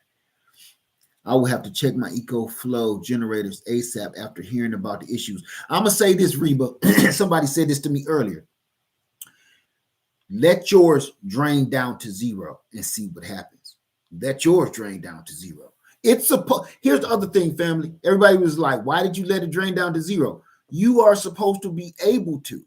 [SPEAKER 1] I will have to check my EcoFlow generators ASAP after hearing about the issues. I'm gonna say this, Reba. Somebody said this to me earlier. Let yours drain down to zero and see what happens. Let yours drain down to zero. It's here's the other thing, family. Everybody was like, why did you let it drain down to zero? You are supposed to be able to.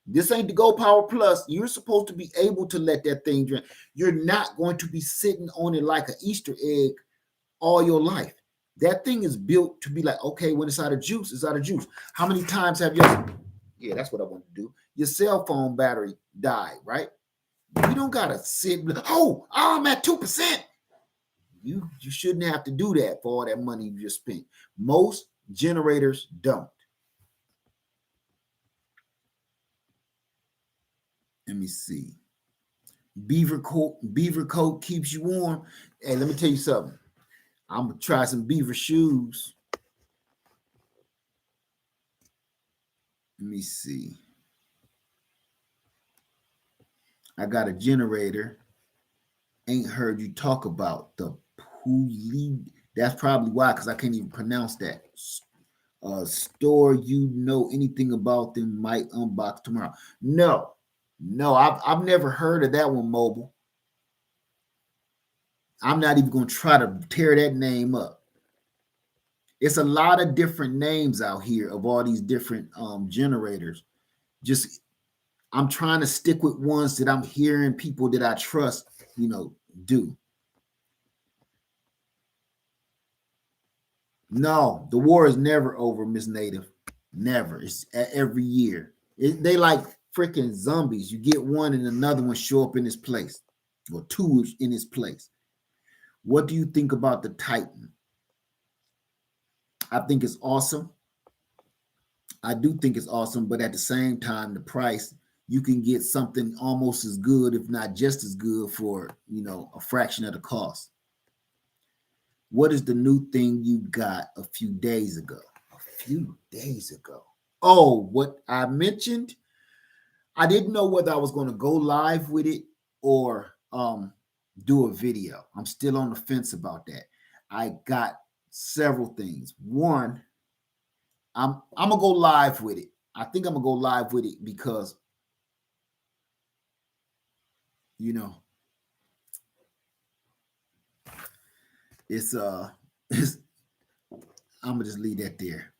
[SPEAKER 1] This ain't the Go Power Plus. You're supposed to be able to let that thing drain. You're not going to be sitting on it like an Easter egg all your life. That thing is built to be like, okay, when it's out of juice, it's out of juice. How many times have yeah, that's what I want to do. Your cell phone battery died, right? You don't gotta sit, I'm at 2%. You shouldn't have to do that for all that money you just spent. Most generators don't. Let me see. Beaver coat keeps you warm. Hey, let me tell you something. I'm gonna try some beaver shoes. Let me see. I got a generator. Ain't heard you talk about the Puli. That's probably why, because I can't even pronounce that. Store you know anything about them might unbox tomorrow. No, I've never heard of that one, Mobile. I'm not even going to try to tear that name up. It's a lot of different names out here of all these different generators. Just I'm trying to stick with ones that I'm hearing people that I trust, do. No, the war is never over, Miss Native. Never. It's every year. They like freaking zombies. You get one and another one show up in its place, or two in its place. What do you think about the Titan? I think it's awesome. I do think it's awesome, but at the same time, the price, you can get something almost as good, if not just as good, for a fraction of the cost. What is the new thing you got a few days ago? A few days ago. Oh, what I mentioned, I didn't know whether I was going to go live with it or do a video. I'm still on the fence about that. I got several things. One, I'm gonna go live with it. I think I'm gonna go live with it because it's I'm gonna just leave that there.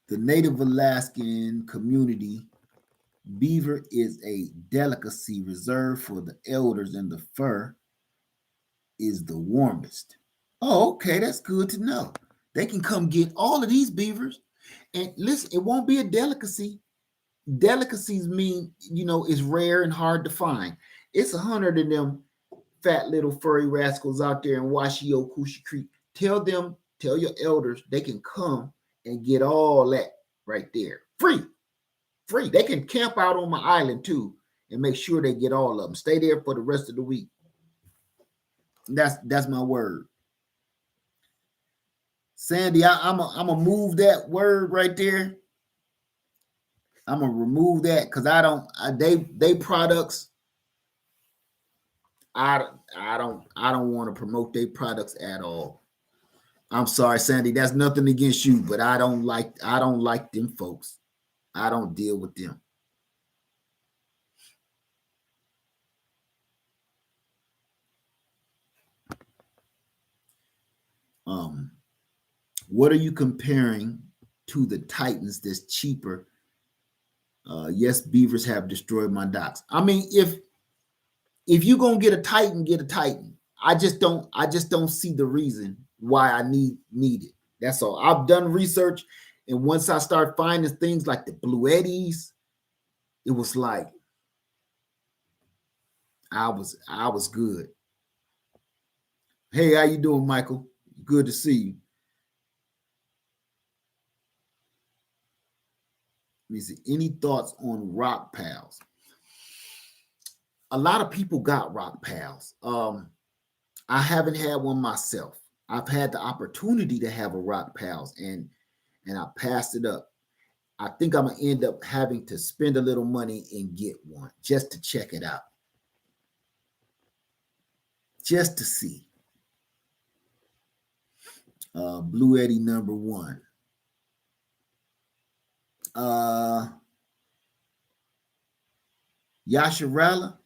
[SPEAKER 1] The Native Alaskan community, beaver is a delicacy reserved for the elders, and the fur is the warmest. Oh, okay, that's good to know. They can come get all of these beavers. And listen, it won't be a delicacy. Delicacies mean, it's rare and hard to find. It's 100 of them fat little furry rascals out there in Washio Creek. Tell your elders they can come and get all that right there. Free. They can camp out on my island too and make sure they get all of them. Stay there for the rest of the week. That's my word. Sandy, I'm gonna move that word right there. I'm gonna remove that because they products. I don't want to promote their products at all. I'm sorry, Sandy. That's nothing against you, but I don't like them folks. I don't deal with them. What are you comparing to the Titans that's cheaper? Yes, beavers have destroyed my docks. I mean, if you're gonna get a Titan, get a Titan. I just don't see the reason why I need it. That's all. I've done research, and once I start finding things like the Blue Eddies, it was like I was good. Hey, how you doing, Michael? Good to see you. Let me see. Any thoughts on rock pals? A lot of people got rock pals. I haven't had one myself. I've had the opportunity to have a rock pals, and I passed it up. I think I'm gonna end up having to spend a little money and get one just to check it out, just to see. Blue Eddie number one. Yasharala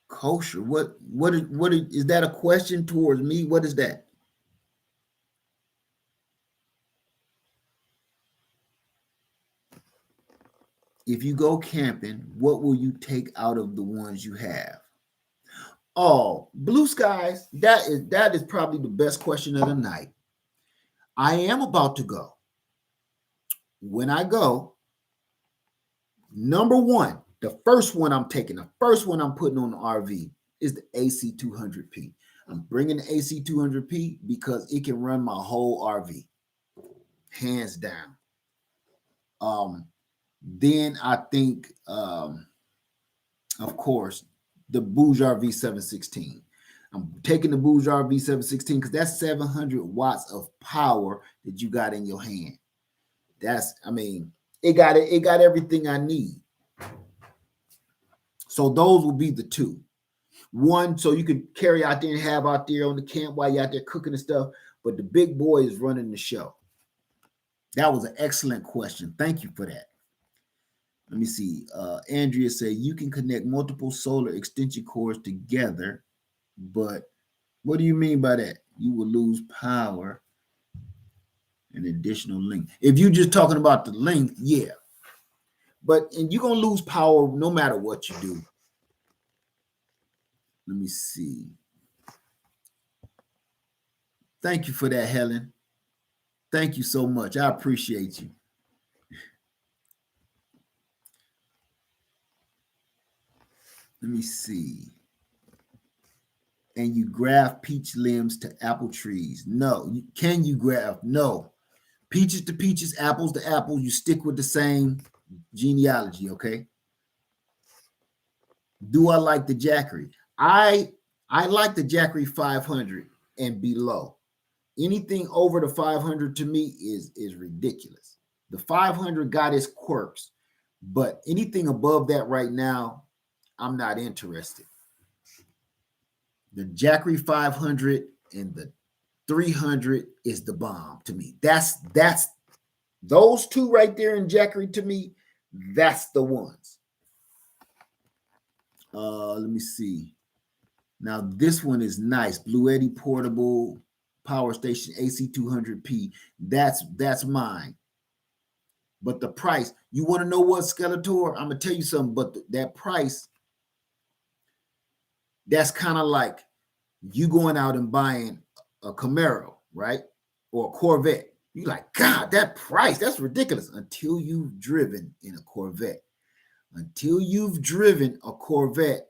[SPEAKER 1] kosher. What is that a question towards me? What is that? If you go camping, what will you take out of the ones you have? Oh, blue skies. That is probably the best question of the night. I am about to go. When I go, number one, the first one I'm taking, the first one I'm putting on the RV is the AC 200P. I'm bringing the AC 200P because it can run my whole RV, hands down. Then I think, of course, the Bouge RV 716. I'm taking the Bouge RV 716 because that's 700 watts of power that you got in your hand. It got everything I need. So those will be the two. One, so you can carry out there and have out there on the camp while you're out there cooking and stuff. But the big boy is running the show. That was an excellent question. Thank you for that. Let me see. Andrea said you can connect multiple solar extension cords together, but what do you mean by that? You will lose power and additional length. If you're just talking about the length, yeah. And you're gonna lose power no matter what you do. Let me see. Thank you for that, Helen. Thank you so much. I appreciate you. Let me see. And you graft peach limbs to apple trees. No. Can you graft? No. Peaches to peaches, apples to apples. You stick with the same genealogy, okay? Do I like the Jackery? I like the Jackery 500 and below. Anything over the 500 to me is ridiculous. The 500 got its quirks, but anything above that right now, I'm not interested. The Jackery 500 and the 300 is the bomb to me. That's those two right there in Jackery to me. That's the ones. Let me see. Now this one is nice. Blue Eddy portable power station AC 200P. That's mine. But the price, you want to know what, Skeletor? I'm gonna tell you something. But that price, that's kind of like you going out and buying a Camaro, right? Or a Corvette. You like, God, that price, that's ridiculous. Until you've driven in a Corvette. Until you've driven a Corvette,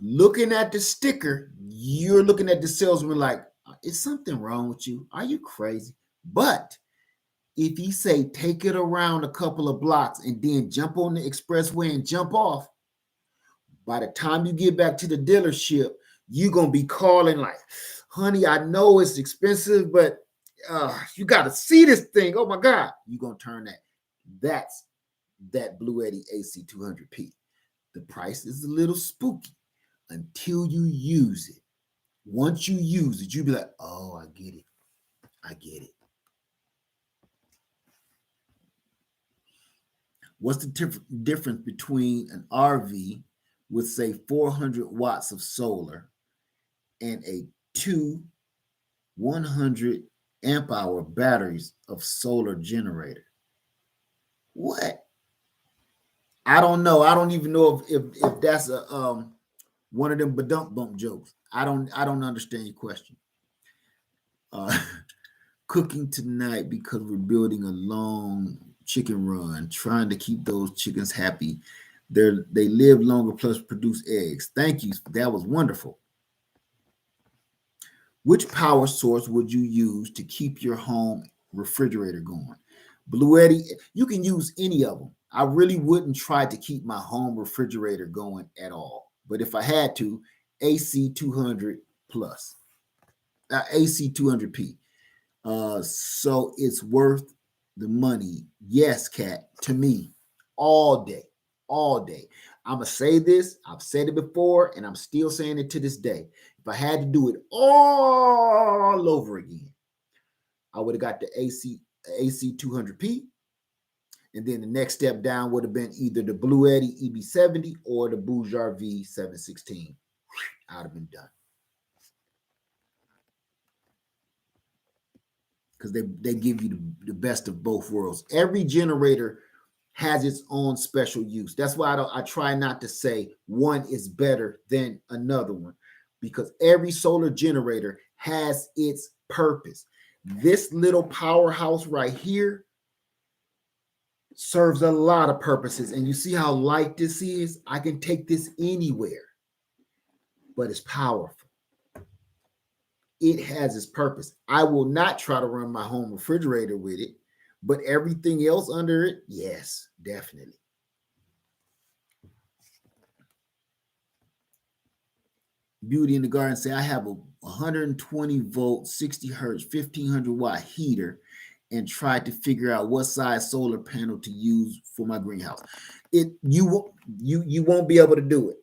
[SPEAKER 1] looking at the sticker, you're looking at the salesman like, is something wrong with you? Are you crazy? But if he say take it around a couple of blocks and then jump on the expressway and jump off, by the time you get back to the dealership, you're going to be calling like, honey, I know it's expensive, but you got to see this thing. Oh, my God. You're going to turn that. That's that Blue Eddy AC 200P. The price is a little spooky until you use it. Once you use it, you'll be like, oh, I get it. I get it. What's the difference between an RV with, say, 400 watts of solar and a two 100 amp hour batteries of solar generator? What? I don't know. I don't even know if that's a one of them badump bump jokes. I don't understand your question. Uh, cooking tonight because we're building a long chicken run, trying to keep those chickens happy. They live longer plus produce eggs. Thank you. That was wonderful. Which power source would you use to keep your home refrigerator going? Bluetti, you can use any of them. I really wouldn't try to keep my home refrigerator going at all. But if I had to, AC 200 plus, AC 200p. So it's worth the money. Yes, Kat, to me, all day, all day. I'm going to say this. I've said it before, and I'm still saying it to this day. If I had to do it all over again, I would have got the AC 200p. And then the next step down would have been either the Bluetti EB70 or the Boujar V716. I'd have been done. Because they give you the best of both worlds. Every generator has its own special use. That's why I try not to say one is better than another one, because every solar generator has its purpose. This little powerhouse right here serves a lot of purposes. And you see how light this is? I can take this anywhere, but it's powerful. It has its purpose. I will not try to run my home refrigerator with it, but everything else under it, yes, definitely. Beauty in the Garden say, I have a 120 volt, 60 hertz, 1500 watt heater and tried to figure out what size solar panel to use for my greenhouse. You won't be able to do it.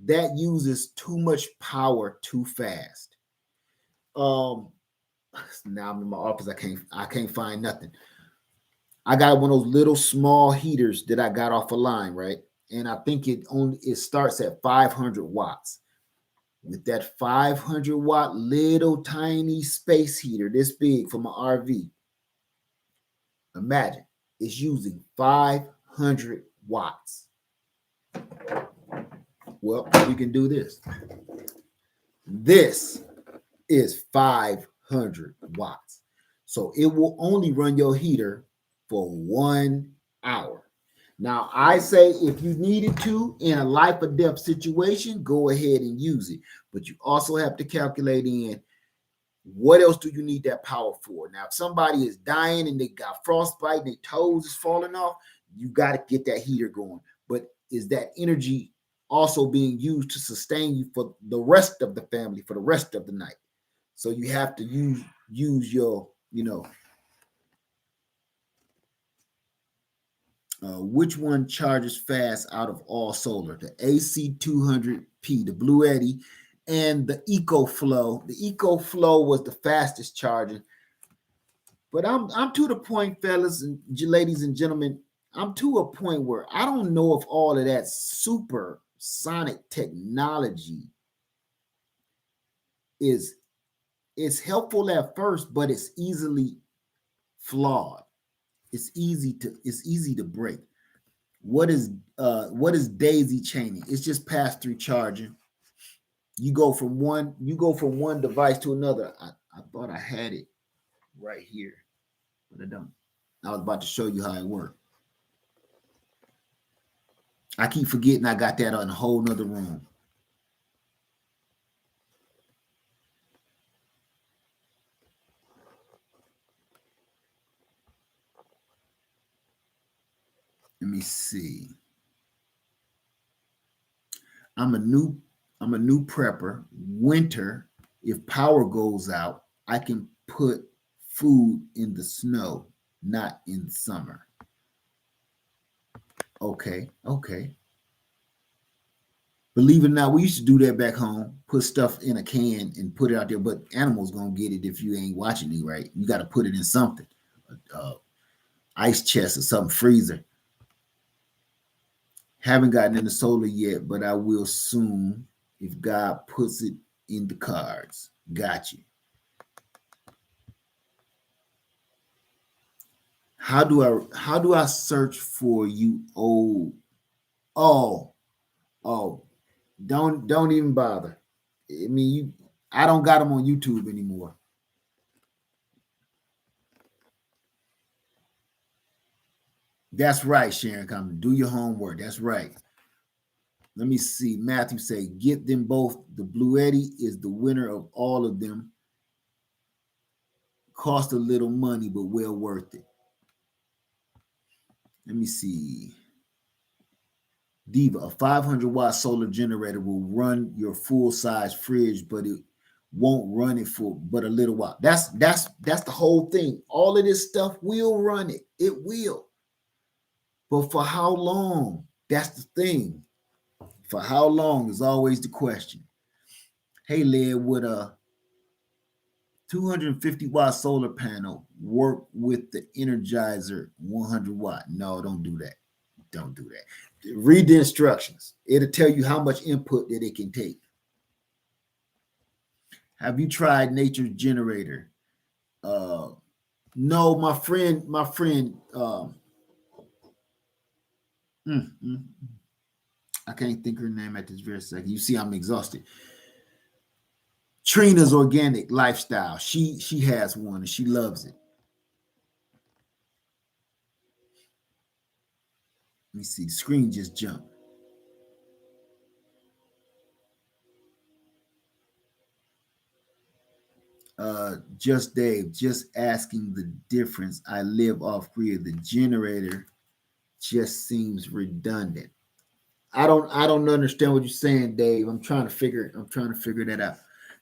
[SPEAKER 1] That uses too much power too fast. Now I'm in my office. I can't find nothing. I got one of those little small heaters that I got off a line, right? And I think it starts at 500 watts. With that 500 watt little tiny space heater this big for my RV, imagine it's using 500 watts. Well, we can do this. This is 500 watts. So it will only run your heater for 1 hour. Now, I say if you needed to in a life or death situation, go ahead and use it. But you also have to calculate in what else do you need that power for. Now, if somebody is dying and they got frostbite and their toes is falling off, you got to get that heater going. But is that energy also being used to sustain you for the rest of the family, for the rest of the night? So you have to use your, which one charges fast out of all solar? The AC 200p, the Bluetti, and the EcoFlow. The EcoFlow was the fastest charging. But I'm to the point, fellas and ladies and gentlemen, I'm to a point where I don't know if all of that super sonic technology is helpful at first, but it's easily flawed. It's easy to break. What is daisy chaining? It's just pass through charging. You go from one device to another. I thought I had it right here, but I don't. I was about to show you how it worked. I keep forgetting I got that in a whole nother room. Let me see. I'm a new prepper. Winter, if power goes out, I can put food in the snow, not in summer. Okay. Believe it or not, we used to do that back home. Put stuff in a can and put it out there, but animals gonna get it if you ain't watching it right. You got to put it in something, ice chest or something, freezer. Haven't gotten into solar yet, but I will soon if God puts it in the cards. Got you. How do I search for you? Oh, oh, don't even bother. I mean, I don't got them on YouTube anymore. That's right, Sharon. Come do your homework. That's right. Let me see. Matthew say, get them both. The Blue Eddy is the winner of all of them. Cost a little money, but well worth it. Let me see. Diva, a 500-watt solar generator will run your full-size fridge, but it won't run it for but a little while. That's the whole thing. All of this stuff will run it. It will. But for how long? That's the thing. For how long is always the question. Hey, Led, would a 250-watt solar panel work with the Energizer 100-watt? No, don't do that. Don't do that. Read the instructions. It'll tell you how much input that it can take. Have you tried Nature's Generator? No, my friend. I can't think her name at this very second. You see, I'm exhausted. Trina's Organic Lifestyle. She has one and she loves it. Let me see. The screen just jumped. Just Dave, just asking the difference. I live off grid. The generator just seems redundant. I don't understand what you're saying, Dave. I'm trying to figure that out.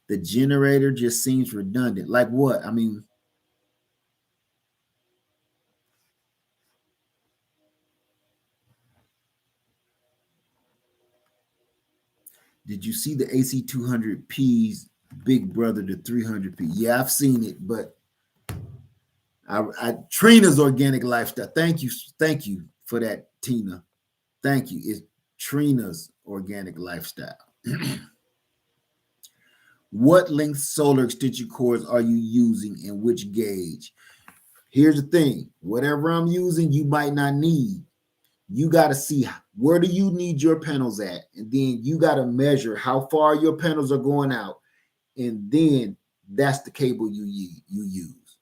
[SPEAKER 1] The generator just seems redundant. Like what? I mean, did you see the AC 200P's big brother to 300P? Yeah, I've seen it, but Trina's Organic Lifestyle. Thank you for that, Tina. Thank you. It's Trina's Organic Lifestyle. What length solar extension cords are you using and which gauge? Here's the thing. Whatever I'm using, you might not need. You got to see where do you need your panels at, and then you got to measure how far your panels are going out, and then that's the cable you use.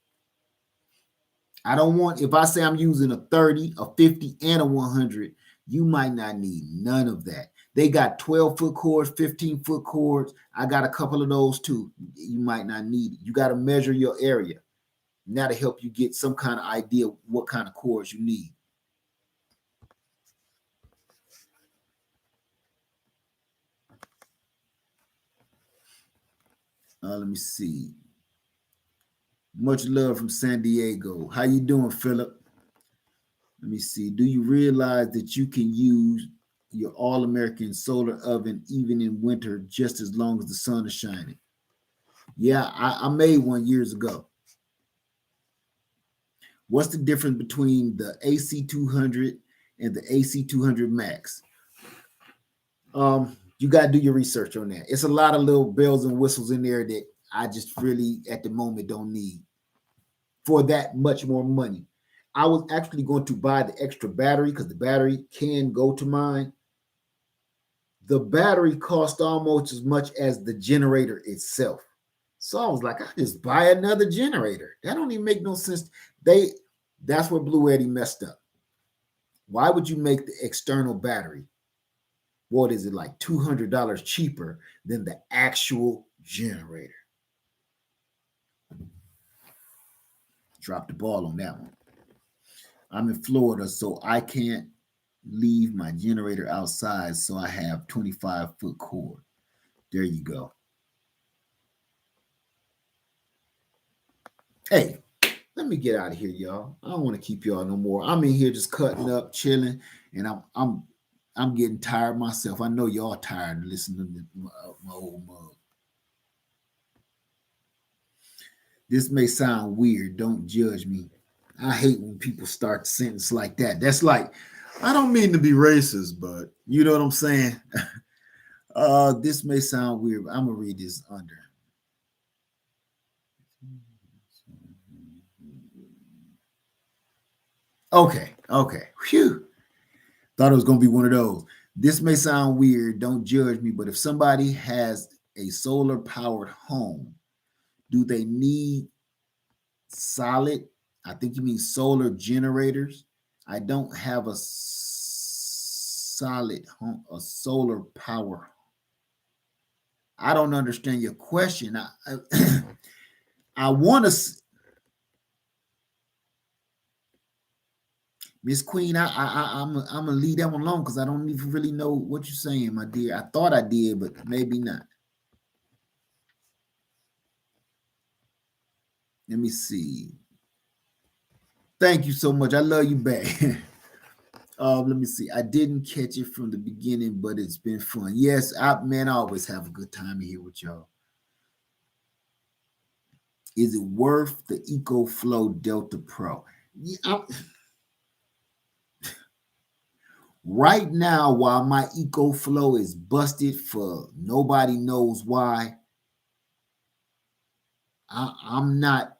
[SPEAKER 1] I don't want, if I say I'm using a 30, a 50, and a 100, you might not need none of that. They got 12-foot cords, 15-foot cords. I got a couple of those too. You might not need it. You got to measure your area. And that'll help you get some kind of idea what kind of cords you need. Let me see. Much love from San Diego. How you doing, Philip? Let me see. Do you realize that you can use your all-American solar oven even in winter just as long as the sun is shining? Yeah, I made one years ago. What's the difference between the AC 200 and the AC 200 Max? You got to do your research on that. It's a lot of little bells and whistles in there that I just really at the moment don't need for that much more money. I was actually going to buy the extra battery because the battery can go to mine. The battery cost almost as much as the generator itself. So I was like, I just buy another generator. That don't even make no sense. That's where Blue Eddy messed up. Why would you make the external battery? What is it, like $200 cheaper than the actual generator? Dropped the ball on that one. I'm in Florida, so I can't leave my generator outside, so I have 25-foot cord. There you go. Hey, let me get out of here, y'all. I don't want to keep y'all no more. I'm in here just cutting up, chilling, and I'm getting tired myself. I know y'all tired of listening to my old mug. This may sound weird. Don't judge me. I hate when people start the sentence like that. That's like, I don't mean to be racist, but you know what I'm saying? This may sound weird, but I'm gonna read this under. Okay. Phew. Thought it was gonna be one of those. This may sound weird, don't judge me, but if somebody has a solar powered home, do they need solid? I think you mean solar generators. I don't have a solid home, a solar power. I don't understand your question. I want to, Miss Queen. I'm gonna leave that one alone because I don't even really know what you're saying, my dear. I thought I did, but maybe not. Let me see. Thank you so much. I love you back. Let me see. I didn't catch it from the beginning, but it's been fun. Yes, I always have a good time here with y'all. Is it worth the EcoFlow Delta Pro? Yeah, right now, while my EcoFlow is busted for nobody knows why, I'm not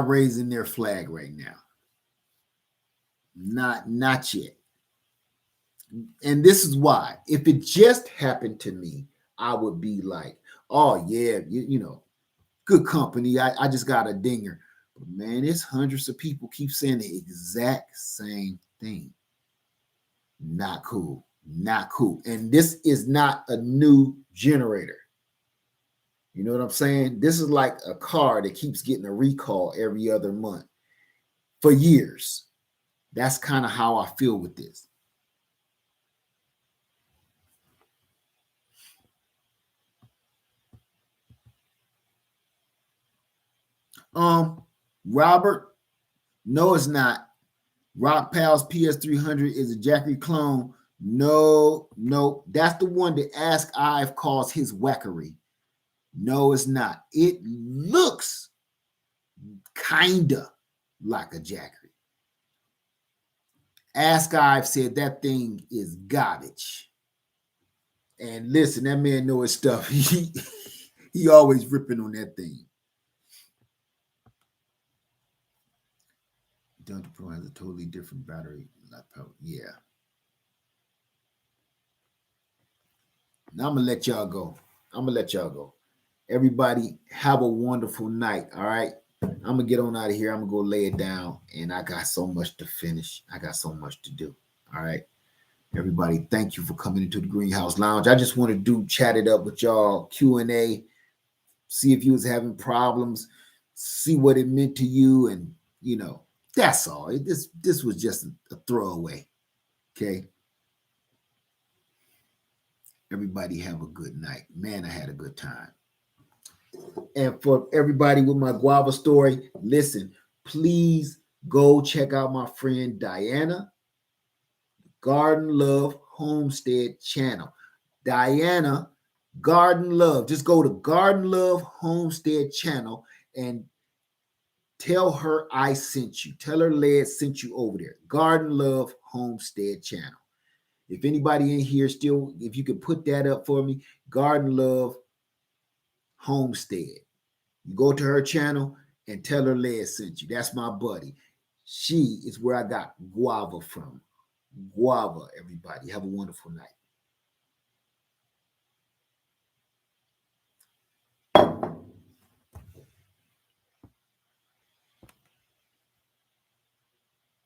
[SPEAKER 1] raising their flag right now. Not yet. And this is why. If it just happened to me, I would be like, oh yeah, you know, good company. I just got a dinger. But man, it's hundreds of people keep saying the exact same thing. Not cool. Not cool. And this is not a new generator. You know what I'm saying? This is like a car that keeps getting a recall every other month for years. That's kind of how I feel with this. Robert, no, it's not. Rock Pal's PS300 is a Jackery clone. No, that's the one that Ask Ive calls his wackery. No, it's not. It looks kinda like a Jackery. Ask Ive said that thing is garbage. And listen, that man know his stuff. He always ripping on that thing. Delta Pro has a totally different battery. Yeah. Now I'm gonna let y'all go. Everybody have a wonderful night. All right. I'm gonna get on out of here. I'm gonna go lay it down, and I got so much to finish. I got so much to do. All right. Everybody, thank you for coming into the Greenhouse Lounge. I just want to chat it up with y'all, Q&A, see if you was having problems, see what it meant to you, and you know, that's all. This was just a throwaway. Okay. Everybody have a good night. Man, I had a good time. And for everybody with my guava story, listen, please go check out my friend Diana, Garden Love Homestead channel. Diana, Garden Love. Just go to Garden Love Homestead channel and tell her I sent you. Tell her Led sent you over there. Garden Love Homestead channel. If anybody in here still, if you could put that up for me, Garden Love Homestead. You go to her channel and tell her Led sent you. That's my buddy. She is where I got guava from. Guava, everybody. Have a wonderful night.